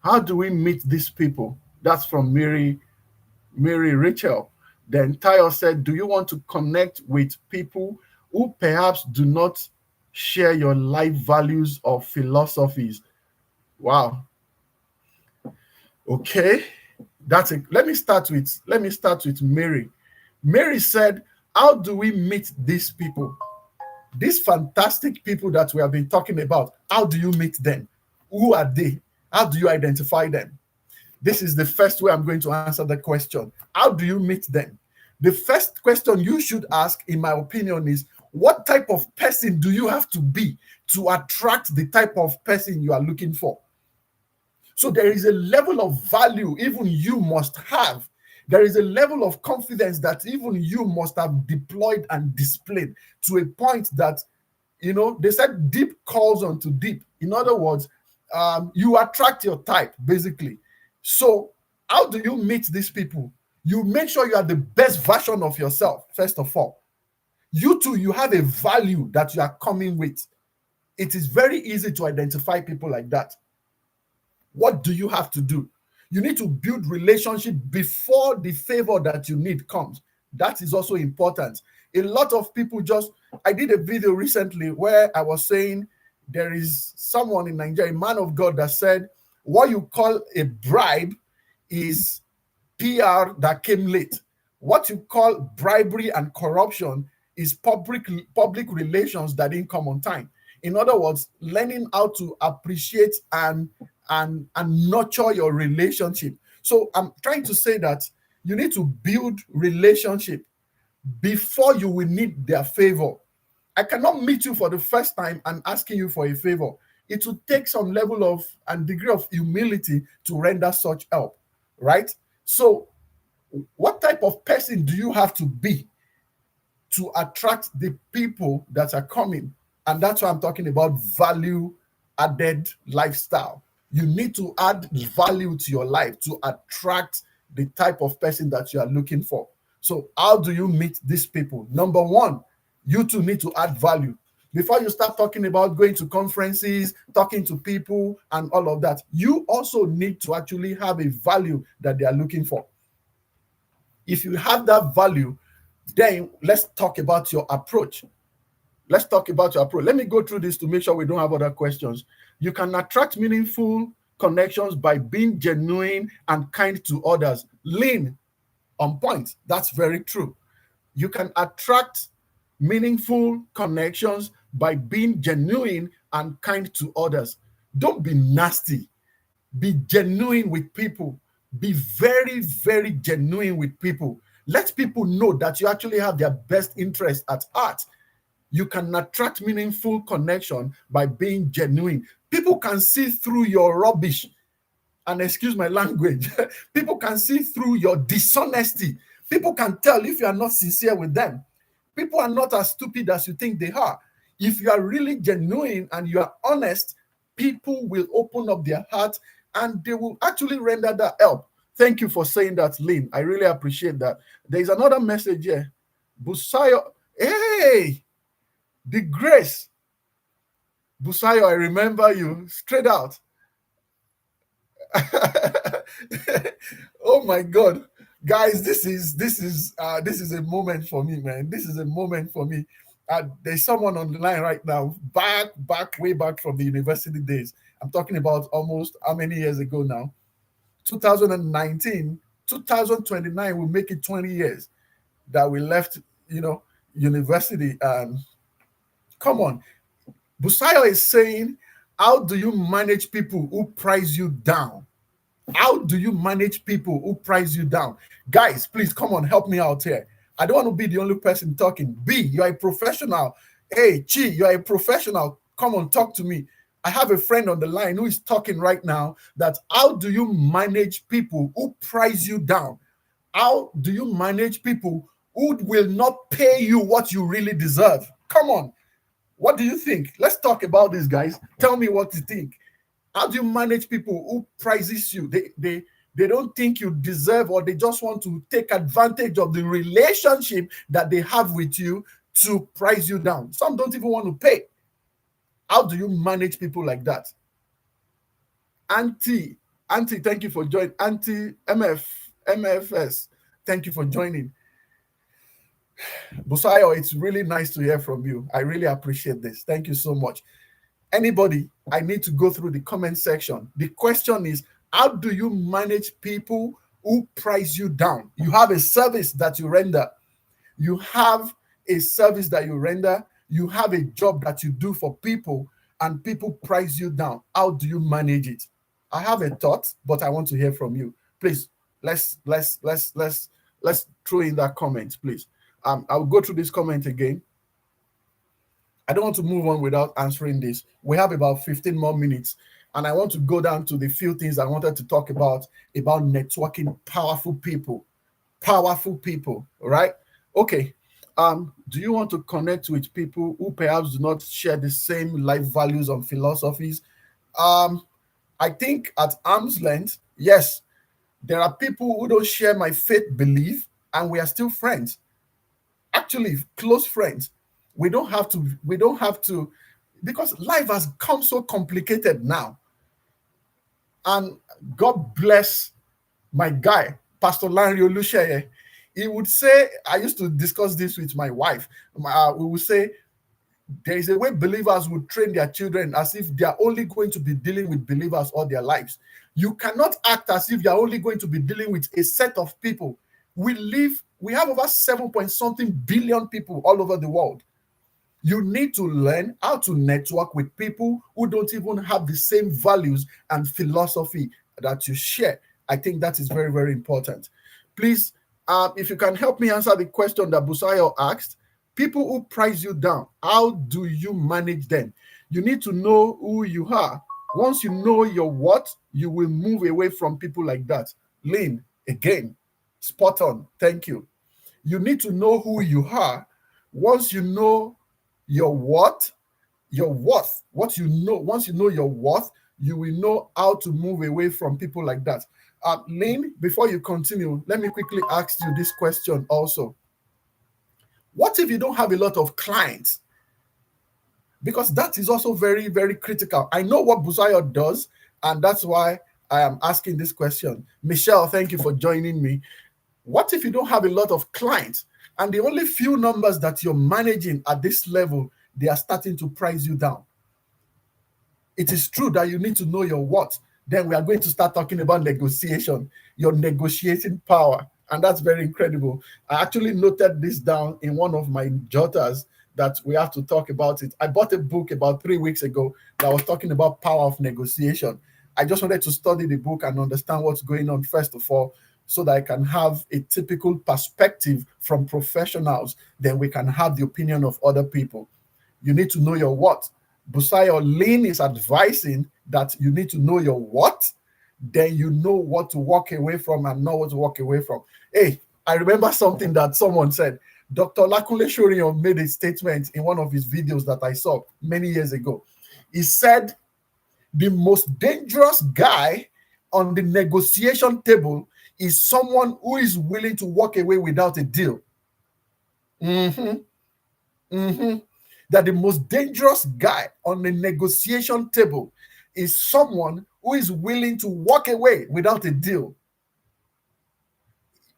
Speaker 2: how do we meet these people? That's from Mary Rachel. Then Tayo said, do you want to connect with people who perhaps do not share your life values or philosophies? Wow. Okay. That's it. Let me start with Mary. Mary said, how do we meet these people? These fantastic people that we have been talking about, how do you meet them? Who are they? How do you identify them? This is the first way I'm going to answer the question. How do you meet them? The first question you should ask, in my opinion, is what type of person do you have to be to attract the type of person you are looking for? So there is a level of value even you must have. There is a level of confidence that even you must have deployed and displayed to a point that, they said deep calls onto deep. In other words, you attract your type, basically. So, how do you meet these people? You make sure you are the best version of yourself, first of all. You too, you have a value that you are coming with. It is very easy to identify people like that. What do you have to do? You need to build relationship before the favor that you need comes. That is also important. A lot of people I did a video recently where I was saying there is someone in Nigeria, a man of God, that said what you call a bribe is PR that came late. What you call bribery and corruption is public relations that didn't come on time. In other words, learning how to appreciate and nurture your relationship. So I'm trying to say that you need to build relationship before you will need their favor. I cannot meet you for the first time and asking you for a favor. It will take some level of and degree of humility to render such help, right? So what type of person do you have to be to attract the people that are coming? And that's why I'm talking about value added lifestyle. You need to add value to your life to attract the type of person that you are looking for. So, how do you meet these people? Number one, you too need to add value. Before you start talking about going to conferences, talking to people, and all of that, you also need to actually have a value that they are looking for. If you have that value, then let's talk about your approach. Let's talk about your approach. Let me go through this to make sure we don't have other questions. You can attract meaningful connections by being genuine and kind to others. Lean on point. That's very true. You can attract meaningful connections by being genuine and kind to others. Don't be nasty. Be genuine with people. Be very, very genuine with people. Let people know that you actually have their best interest at heart. You can attract meaningful connection by being genuine. People can see through your rubbish, and excuse my language. People can see through your dishonesty. People can tell if you are not sincere with them. People are not as stupid as you think they are. If you are really genuine and you are honest, people will open up their heart and they will actually render that help. Thank you for saying that, Lynn. I really appreciate that. There is another message here. Busayo. Hey, the grace. Busayo, I remember you straight out. Oh my God, guys, this is a moment for me, man. This is a moment for me. There's someone on the line right now, way back from the university days. I'm talking about almost how many years ago now? 2019, 2029 will make it 20 years that we left, you know, university. And come on, Busayo is saying, how do you manage people who price you down? How do you manage people who price you down? Guys, please come on, help me out here. I don't want to be the only person talking. B, you're a professional. Hey, Chi, you're a professional. Come on, talk to me. I have a friend on the line who is talking right now that how do you manage people who price you down? How do you manage people who will not pay you what you really deserve? Come on. What do you think? Let's talk about this, guys. Tell me what you think. How do you manage people who prices you? They don't think you deserve, or they just want to take advantage of the relationship that they have with you to price you down. Some don't even want to pay. How do you manage people like that? Auntie, Auntie, thank you for joining. Auntie MFS, thank you for joining. Busayo, it's really nice to hear from you. I really appreciate this. Thank you so much. Anybody, I need to go through the comment section. The question is, how do you manage people who price you down? You have a service that you render. You have a service that you render. You have a job that you do for people, and people price you down. How do you manage it? I have a thought, but I want to hear from you. Please, let's throw in that comment, please. I'll go through this comment again. I don't want to move on without answering this. We have about 15 more minutes, and I want to go down to the few things I wanted to talk about networking powerful people, right? Okay. Do you want to connect with people who perhaps do not share the same life values and philosophies? I think at arm's length, yes, there are people who don't share my faith belief, and we are still friends. Actually, close friends. We don't have to, because life has come so complicated now. And God bless my guy, Pastor Larry Olusheye. He would say, I used to discuss this with my wife. We would say, there is a way believers would train their children as if they are only going to be dealing with believers all their lives. You cannot act as if you're only going to be dealing with a set of people. We have over 7 point something billion people all over the world. You need to learn how to network with people who don't even have the same values and philosophy that you share. I think that is very, very important. Please, if you can help me answer the question that Busayo asked, people who price you down, how do you manage them? You need to know who you are. Once you know your what, you will move away from people like that. Lynn, again, spot on. Thank you. You need to know who you are. Once you know your what, your worth, what you know, once you know your worth, you will know how to move away from people like that. Lynn, before you continue, let me quickly ask you this question also. What if you don't have a lot of clients? Because that is also very, very critical. I know what Busayo does, and that's why I am asking this question. Michelle, thank you for joining me. What if you don't have a lot of clients, and the only few numbers that you're managing at this level, they are starting to price you down? It is true that you need to know your what. Then we are going to start talking about negotiation, your negotiating power. And that's very incredible. I actually noted this down in one of my jotters that we have to talk about it. I bought a book about 3 weeks ago that was talking about power of negotiation. I just wanted to study the book and understand what's going on, first of all, so that I can have a typical perspective from professionals. Then we can have the opinion of other people. You need to know your what. Busayo Lin is advising that you need to know your what, then you know what to walk away from and not what to walk away from. Hey, I remember something that someone said. Dr. Lakunle Shorion made a statement in one of his videos that I saw many years ago. He said, the most dangerous guy on the negotiation table is someone who is willing to walk away without a deal. Mhm, mhm. That the most dangerous guy on the negotiation table is someone who is willing to walk away without a deal.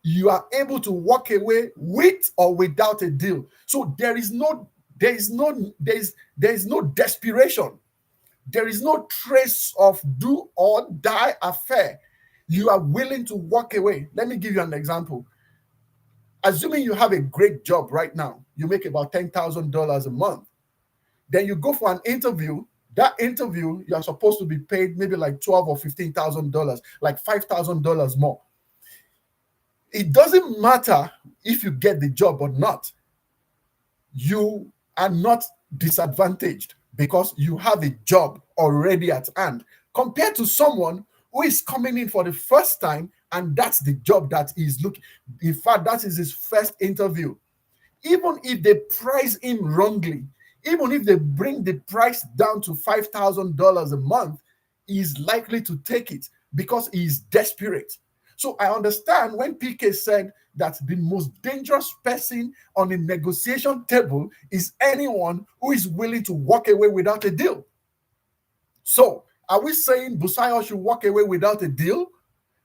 Speaker 2: You are able to walk away with or without a deal. So there is no desperation. There is no trace of do or die affair. You are willing to walk away. Let me give you an example. Assuming you have a great job right now, you make about $10,000 a month. Then you go for an interview. That interview, you are supposed to be paid maybe like 12 or $15,000, like $5,000 more. It doesn't matter if you get the job or not. You are not disadvantaged because you have a job already at hand compared to someone who is coming in for the first time and that's the job that he's looking. In fact, that is his first interview. Even if they price him wrongly, even if they bring the price down to $5,000 a month, he's likely to take it because he's desperate. So I understand when PK said that the most dangerous person on the negotiation table is anyone who is willing to walk away without a deal. So are we saying Busayo should walk away without a deal?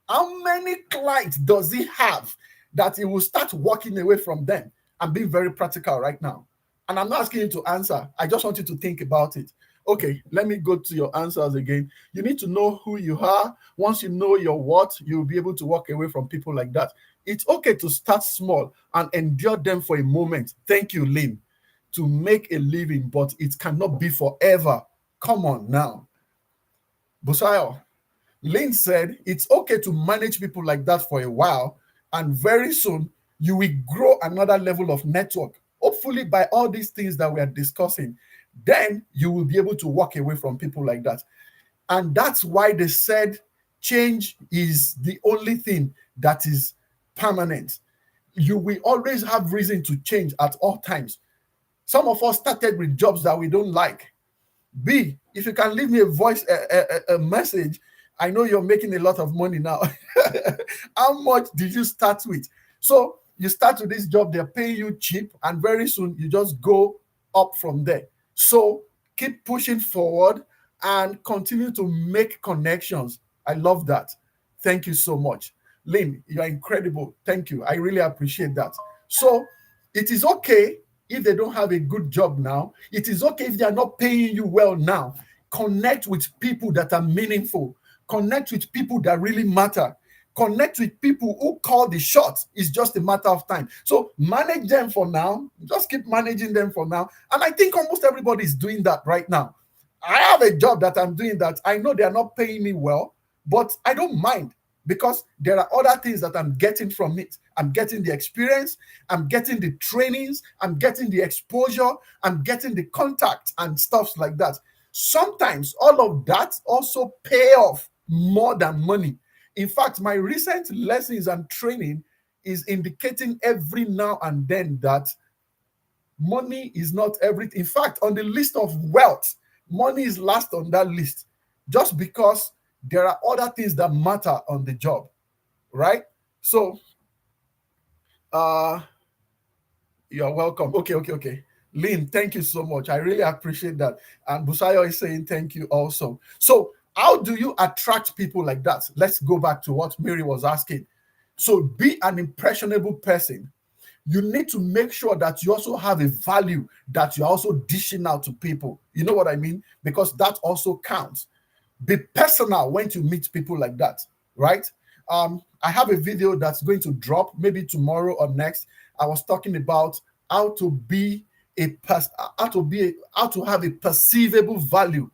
Speaker 2: How many clients does he have that he will start walking away from them? I'm being very practical right now. And I'm not asking you to answer. I just want you to think about it. Okay, let me go to your answers again. You need to know who you are. Once you know your what, you'll be able to walk away from people like that. It's okay to start small and endure them for a moment. Thank you, Lynn, to make a living, but it cannot be forever. Come on now. Busayo, Lynn said it's okay to manage people like that for a while, and very soon you will grow another level of network. Hopefully, by all these things that we are discussing, then you will be able to walk away from people like that. And that's why they said change is the only thing that is permanent. You will always have reason to change at all times. Some of us started with jobs that we don't like. B, if you can leave me a voice, a message, I know you're making a lot of money now. How much did you start with? So you start with this job, they're paying you cheap, and very soon you just go up from there. So keep pushing forward and continue to make connections. I love that. Thank you so much. Lynn, you are incredible. Thank you. I really appreciate that. So it is okay if they don't have a good job now. It is okay if they are not paying you well now. Connect with people that are meaningful. Connect with people that really matter. Connect with people who call the shots. It's just a matter of time. So manage them for now. Just keep managing them for now. And I think almost everybody is doing that right now. I have a job that I'm doing that I know they are not paying me well, but I don't mind because there are other things that I'm getting from it. I'm getting the experience, I'm getting the trainings, I'm getting the exposure, I'm getting the contact and stuff like that. Sometimes all of that also pay off more than money. In fact, my recent lessons and training is indicating every now and then that money is not everything. In fact, on the list of wealth, money is last on that list just because there are other things that matter on the job, right? So, uh, you're welcome. Okay. Lynn, thank you so much. I really appreciate that. And Busayo is saying thank you also. So, how do you attract people like that? Let's go back to what Mary was asking. So, be an impressionable person. You need to make sure that you also have a value that you're also dishing out to people. You know what I mean? Because that also counts. Be personal when you meet people like that, right? I have a video that's going to drop maybe tomorrow or next. I was talking about how to be how to have a perceivable value.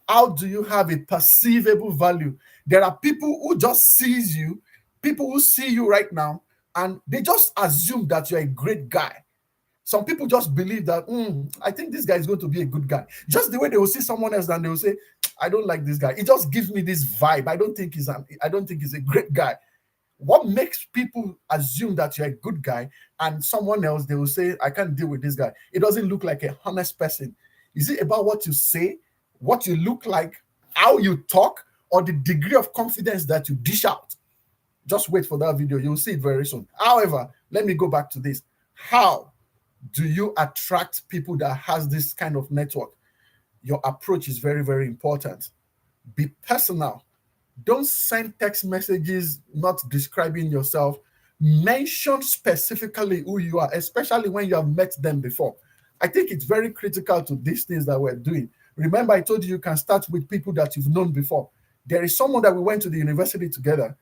Speaker 2: How do you have a perceivable value? There are people who just sees you, people who see you right now, and they just assume that you're a great guy. Some people just believe that I think this guy is going to be a good guy. Just the way they will see someone else and they will say, I don't like this guy. It just gives me this vibe. I don't think he's a great guy. What makes people assume that you're a good guy and someone else they will say, I can't deal with this guy? It doesn't look like a honest person. Is it about what you say, what you look like, how you talk, or the degree of confidence that you dish out? Just wait for that video. You'll see it very soon. However, let me go back to this. How Do you attract people that has this kind of network? Your approach is very, very important. Be personal. Don't send text messages not describing yourself. Mention specifically who you are, especially when you have met them before. I think it's very critical to these things that we're doing. Remember, I told you you can start with people that you've known before. There is someone that we went to the university together,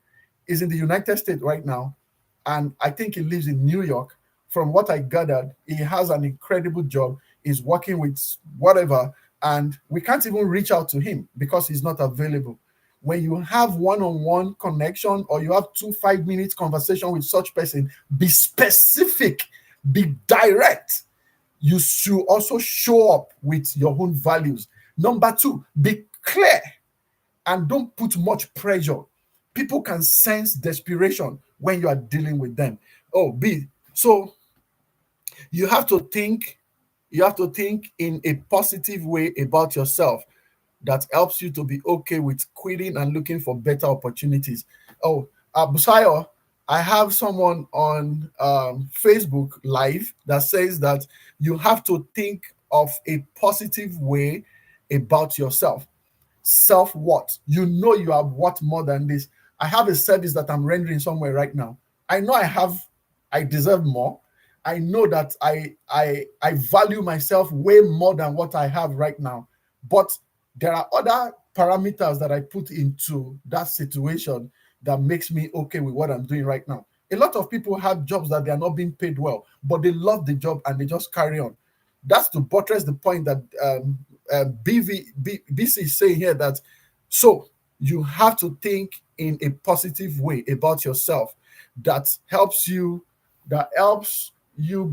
Speaker 2: is in the United States right now, and I think he lives in New York. From what I gathered, he has an incredible job. He's working with whatever, and we can't even reach out to him because he's not available. When you have one-on-one connection or you have 2 5 minutes conversation with such person, be specific, be direct. You should also show up with your own values. Number two, be clear and don't put much pressure. People can sense desperation when you are dealing with them. Oh, B. So you have to think, you have to think in a positive way about yourself that helps you to be okay with quitting and looking for better opportunities. Oh, Busayo, I have someone on Facebook Live that says that you have to think of a positive way about yourself. Self worth. You know you are worth more than this. I have a service that I'm rendering somewhere right now. I know I deserve more. I know that I value myself way more than what I have right now. But there are other parameters that I put into that situation that makes me okay with what I'm doing right now. A lot of people have jobs that they are not being paid well, but they love the job and they just carry on. That's to buttress the point that BC is saying here, that so you have to think in a positive way about yourself that helps you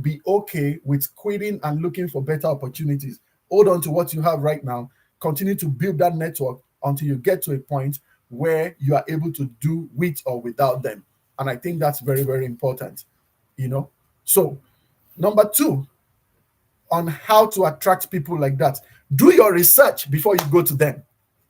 Speaker 2: be okay with quitting and looking for better opportunities. Hold on to what you have right now. Continue to build that network until you get to a point where you are able to do with or without them. And I think that's very, very important. You know. So number two, on how to attract people like that. Do your research before you go to them.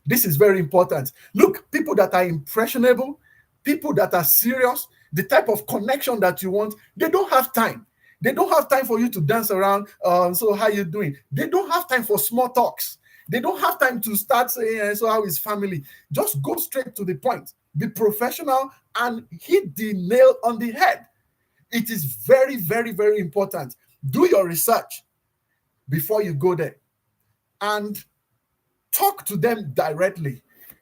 Speaker 2: This is very important. Look, people that are impressionable, people that are serious, the type of connection that you want, they don't have time. They don't have time for you to dance around. So how you doing? They don't have time for small talks. They don't have time to start saying, so how is family? Just go straight to the point. Be professional and hit the nail on the head. It is very, very, very important. Do your research before you go there and talk to them directly.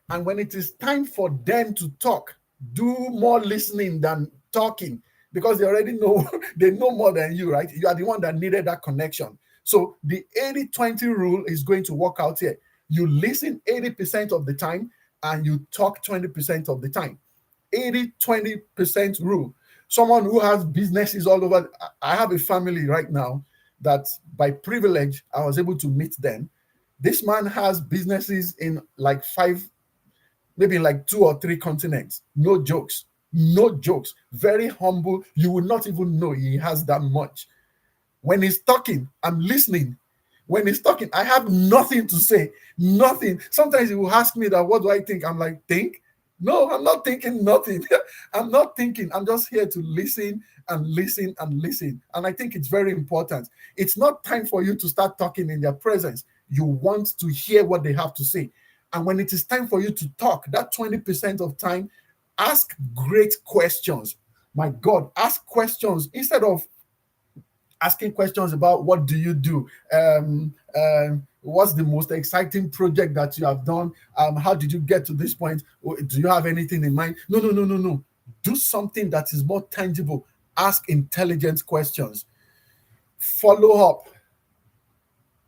Speaker 2: And when it is time for them to talk, do more listening than talking, because they already know they know more than you, right? You are the one that needed that connection. So the 80-20 rule is going to work out here. You listen 80% of the time and you talk 20% of the time. 80-20% rule. Someone who has businesses all over. I have a family right now that by privilege I was able to meet them. This man has businesses in like five, maybe like 2 or 3 continents. No jokes. No jokes. Very humble. You will not even know he has that much. When he's talking, I'm listening. When he's talking, I have nothing to say. Nothing. Sometimes he will ask me that, what do I think? I'm like, think? No, I'm not thinking nothing. I'm not thinking. I'm just here to listen and listen and listen. And I think it's very important. It's not time for you to start talking in their presence. You want to hear what they have to say. And when it is time for you to talk, that 20% of time, ask great questions. My God, ask questions instead of asking questions about what do you do, what's the most exciting project that you have done, how did you get to this point, do you have anything in mind? No, no, no, no, no. Do something that is more tangible. Ask intelligent questions. Follow up.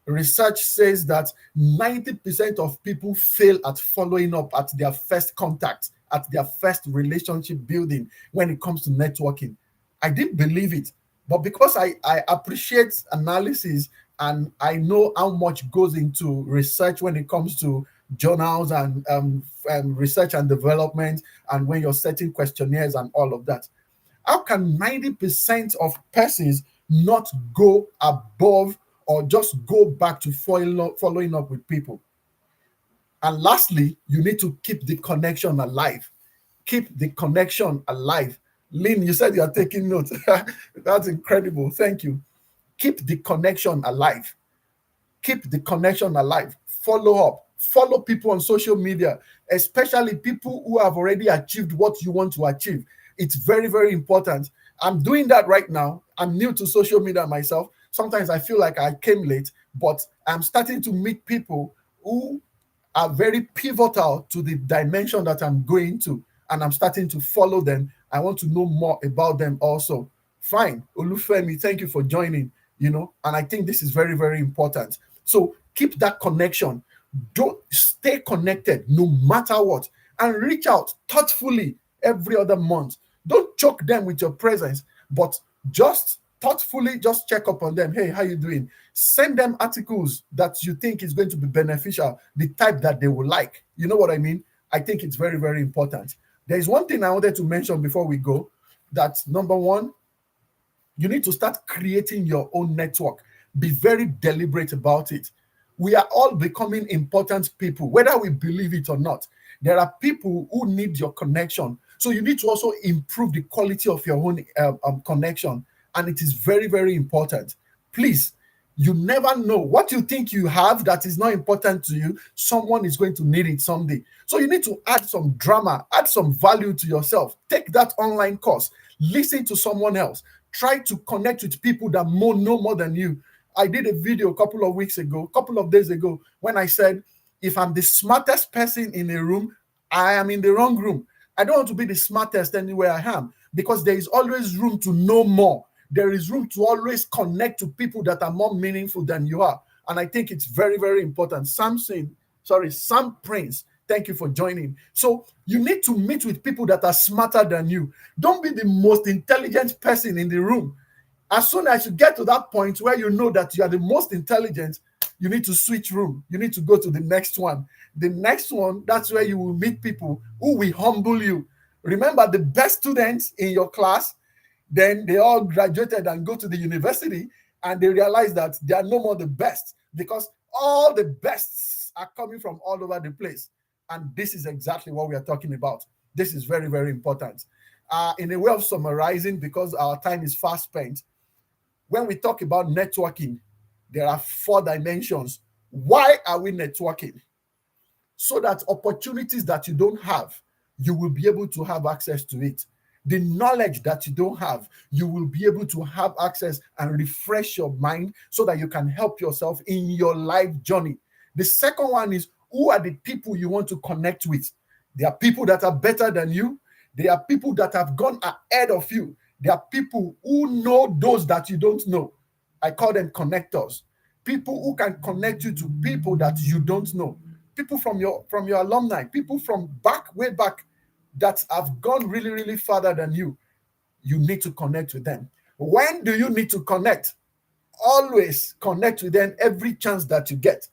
Speaker 2: Research says that 90% of people fail at following up at their first contact, at their first relationship building when it comes to networking. I didn't believe it, but because I appreciate analysis and I know how much goes into research when it comes to journals and research and development, and when you're setting questionnaires and all of that, how can 90% of persons not go above or just go back to following up with people? And lastly, you need to keep the connection alive. Keep the connection alive. Lynn, you said you are taking notes. That's incredible. Thank you. Keep the connection alive. Keep the connection alive. Follow up. Follow people on social media, especially people who have already achieved what you want to achieve. It's very, very important. I'm doing that right now. I'm new to social media myself. Sometimes I feel like I came late, but I'm starting to meet people who are very pivotal to the dimension that I'm going to, and I'm starting to follow them. I want to know more about them also. Fine, Olufemi, thank you for joining. And I think this is very, very important. So keep that connection. Don't stay connected no matter what, and reach out thoughtfully every other month. Don't choke them with your presence, but just thoughtfully just check up on them. Hey, how you doing? Send them articles that you think is going to be beneficial, the type that they will like. You know what I mean? I think it's very, very important. There is one thing I wanted to mention before we go. That number one, you need to start creating your own network. Be very deliberate about it. We are all becoming important people, whether we believe it or not. There are people who need your connection. So you need to also improve the quality of your own connection. And it is very, very important. Please, you never know what you think you have that is not important to you. Someone is going to need it someday. So you need to add some drama, add some value to yourself. Take that online course, listen to someone else, try to connect with people that know more than you. I did a video a couple of days ago, when I said, if I'm the smartest person in a room, I am in the wrong room. I don't want to be the smartest anywhere I am, because there is always room to know more. There is room to always connect to people that are more meaningful than you are. And I think it's very, very important. Sam Prince, thank you for joining. So you need to meet with people that are smarter than you. Don't be the most intelligent person in the room. As soon as you get to that point where you know that you are the most intelligent, you need to switch room. You need to go to the next one. The next one, that's where you will meet people who will humble you. Remember, the best students in your class, then they all graduated and go to the university, and they realize that they are no more the best, because all the bests are coming from all over the place. And this is exactly what we are talking about. This is very, very important. In a way of summarizing, because our time is fast spent, when we talk about networking, there are 4 dimensions. Why are we networking? So that opportunities that you don't have, you will be able to have access to it. The knowledge that you don't have, you will be able to have access and refresh your mind so that you can help yourself in your life journey. The second one is, who are the people you want to connect with? There are people that are better than you. There are people that have gone ahead of you. There are people who know those that you don't know. I call them connectors. People who can connect you to people that you don't know. People from your alumni, people from way back, that have gone really, really farther than you. You need to connect with them. When do you need to connect? Always connect with them every chance that you get,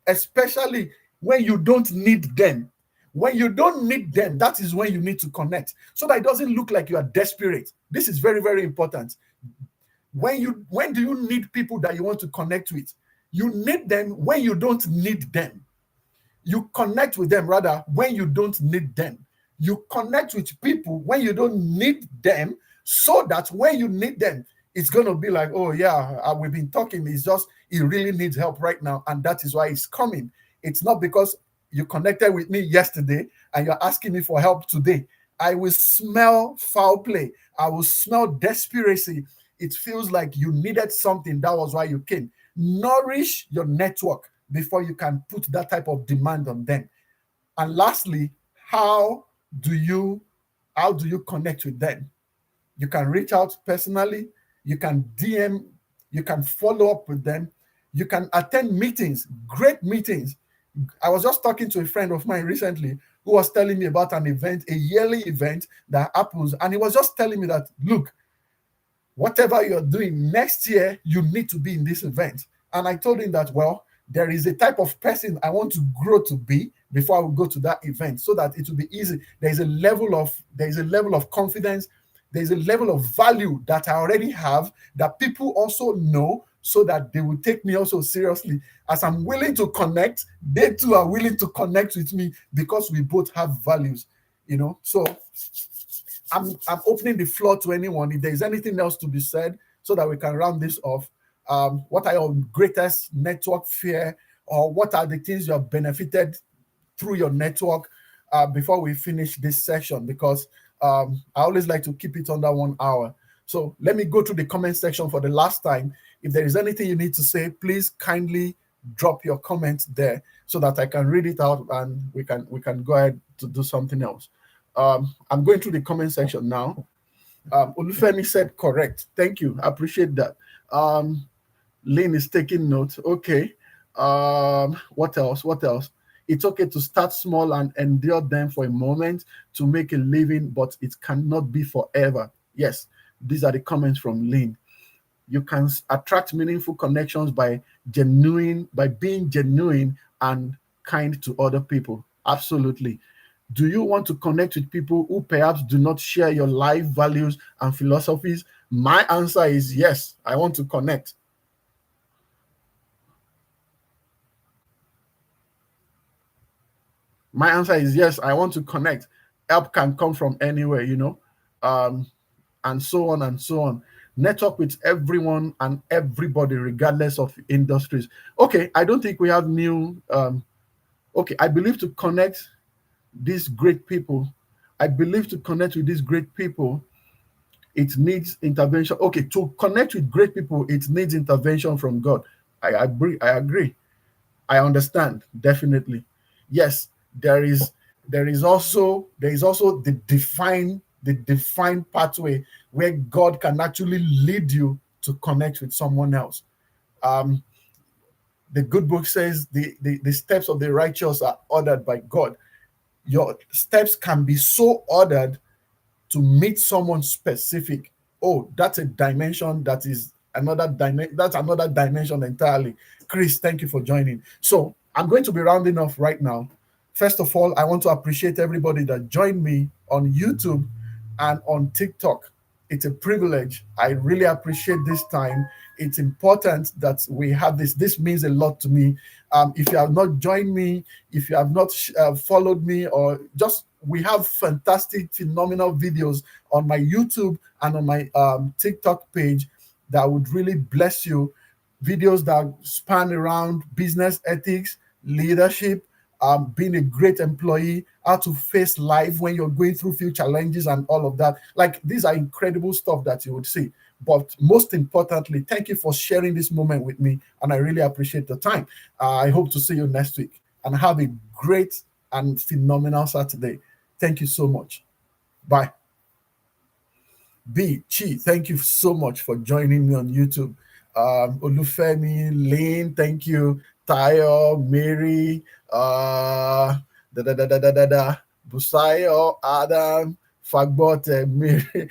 Speaker 2: especially when you don't need them. When you don't need them, that is when you need to connect, so that it doesn't look like you are desperate. This is very, very important. When do you need people that you want to connect with? You need them when you don't need them. You connect with them rather when you don't need them. You connect with people when you don't need them, so that when you need them, it's going to be like, oh yeah, we've been talking. It's just, he really needs help right now. And that is why it's coming. It's not because you connected with me yesterday and you're asking me for help today. I will smell foul play. I will smell desperation. It feels like you needed something. That was why you came. Nourish your network before you can put that type of demand on them. And lastly, how do you connect with them? You can reach out personally, you can DM, you can follow up with them, you can attend meetings, great meetings. I was just talking to a friend of mine recently who was telling me about an event, a yearly event that happens, and he was just telling me that, look, whatever you're doing next year, you need to be in this event. And I told him that, well, there is a type of person I want to grow to be before I will go to that event, so that it will be easy. There's a level of confidence, there's a level of value that I already have, that people also know, so that they will take me also seriously. As I'm willing to connect, they too are willing to connect with me, because we both have values, So I'm opening the floor to anyone if there's anything else to be said, so that we can round this off. What are your greatest network fear, or what are the things you have benefited through your network, before we finish this session, because I always like to keep it under 1 hour. So let me go to the comment section for the last time. If there is anything you need to say, please kindly drop your comments there so that I can read it out and we can go ahead to do something else. I'm going through the comment section now. Olufemi said correct. Thank you. I appreciate that. Lynn is taking notes. Okay. What else? What else? It's okay to start small and endure them for a moment to make a living, but it cannot be forever. Yes, these are the comments from Lynn. You can attract meaningful connections by being genuine and kind to other people. Absolutely. Do you want to connect with people who perhaps do not share your life values and philosophies? My answer is yes. I want to connect. My answer is yes. I want to connect. Help can come from anywhere, um, and so on and so on. Network with everyone and everybody, regardless of industries. Okay, I don't think we have new. Okay, I believe to connect these great people. I believe to connect with these great people, it needs intervention. Okay, to connect with great people, it needs intervention from God. I agree. I agree. I understand, definitely. Yes, there is also the defined pathway where God can actually lead you to connect with someone else. Um, the good book says the steps of the righteous are ordered by God. Your steps can be so ordered to meet someone specific. Oh, that's a dimension that is another dimension. That's another dimension entirely. Chris, thank you for joining. So I'm going to be rounding off right now. First of all, I want to appreciate everybody that joined me on YouTube and on TikTok. It's a privilege. I really appreciate this time. It's important that we have this. This means a lot to me. If you have not joined me, if you have not followed me, or just we have fantastic, phenomenal videos on my YouTube and on my TikTok page that would really bless you. Videos that span around business ethics, leadership, being a great employee, how to face life when you're going through few challenges and all of that. Like, these are incredible stuff that you would see. But most importantly, thank you for sharing this moment with me, and I really appreciate the time. I hope to see you next week, and have a great and phenomenal Saturday. Thank you so much. Bye. B. Chi, thank you so much for joining me on YouTube. Olufemi, Lane, thank you. Tayo, Mary, Busayo, Adam, Fagbot, Mary,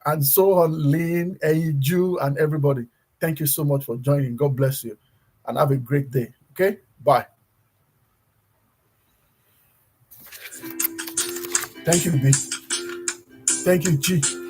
Speaker 2: and so on, Lane, Eiju, and everybody. Thank you so much for joining. God bless you, and have a great day. Okay? Bye. Thank you, B. Thank you, Chi.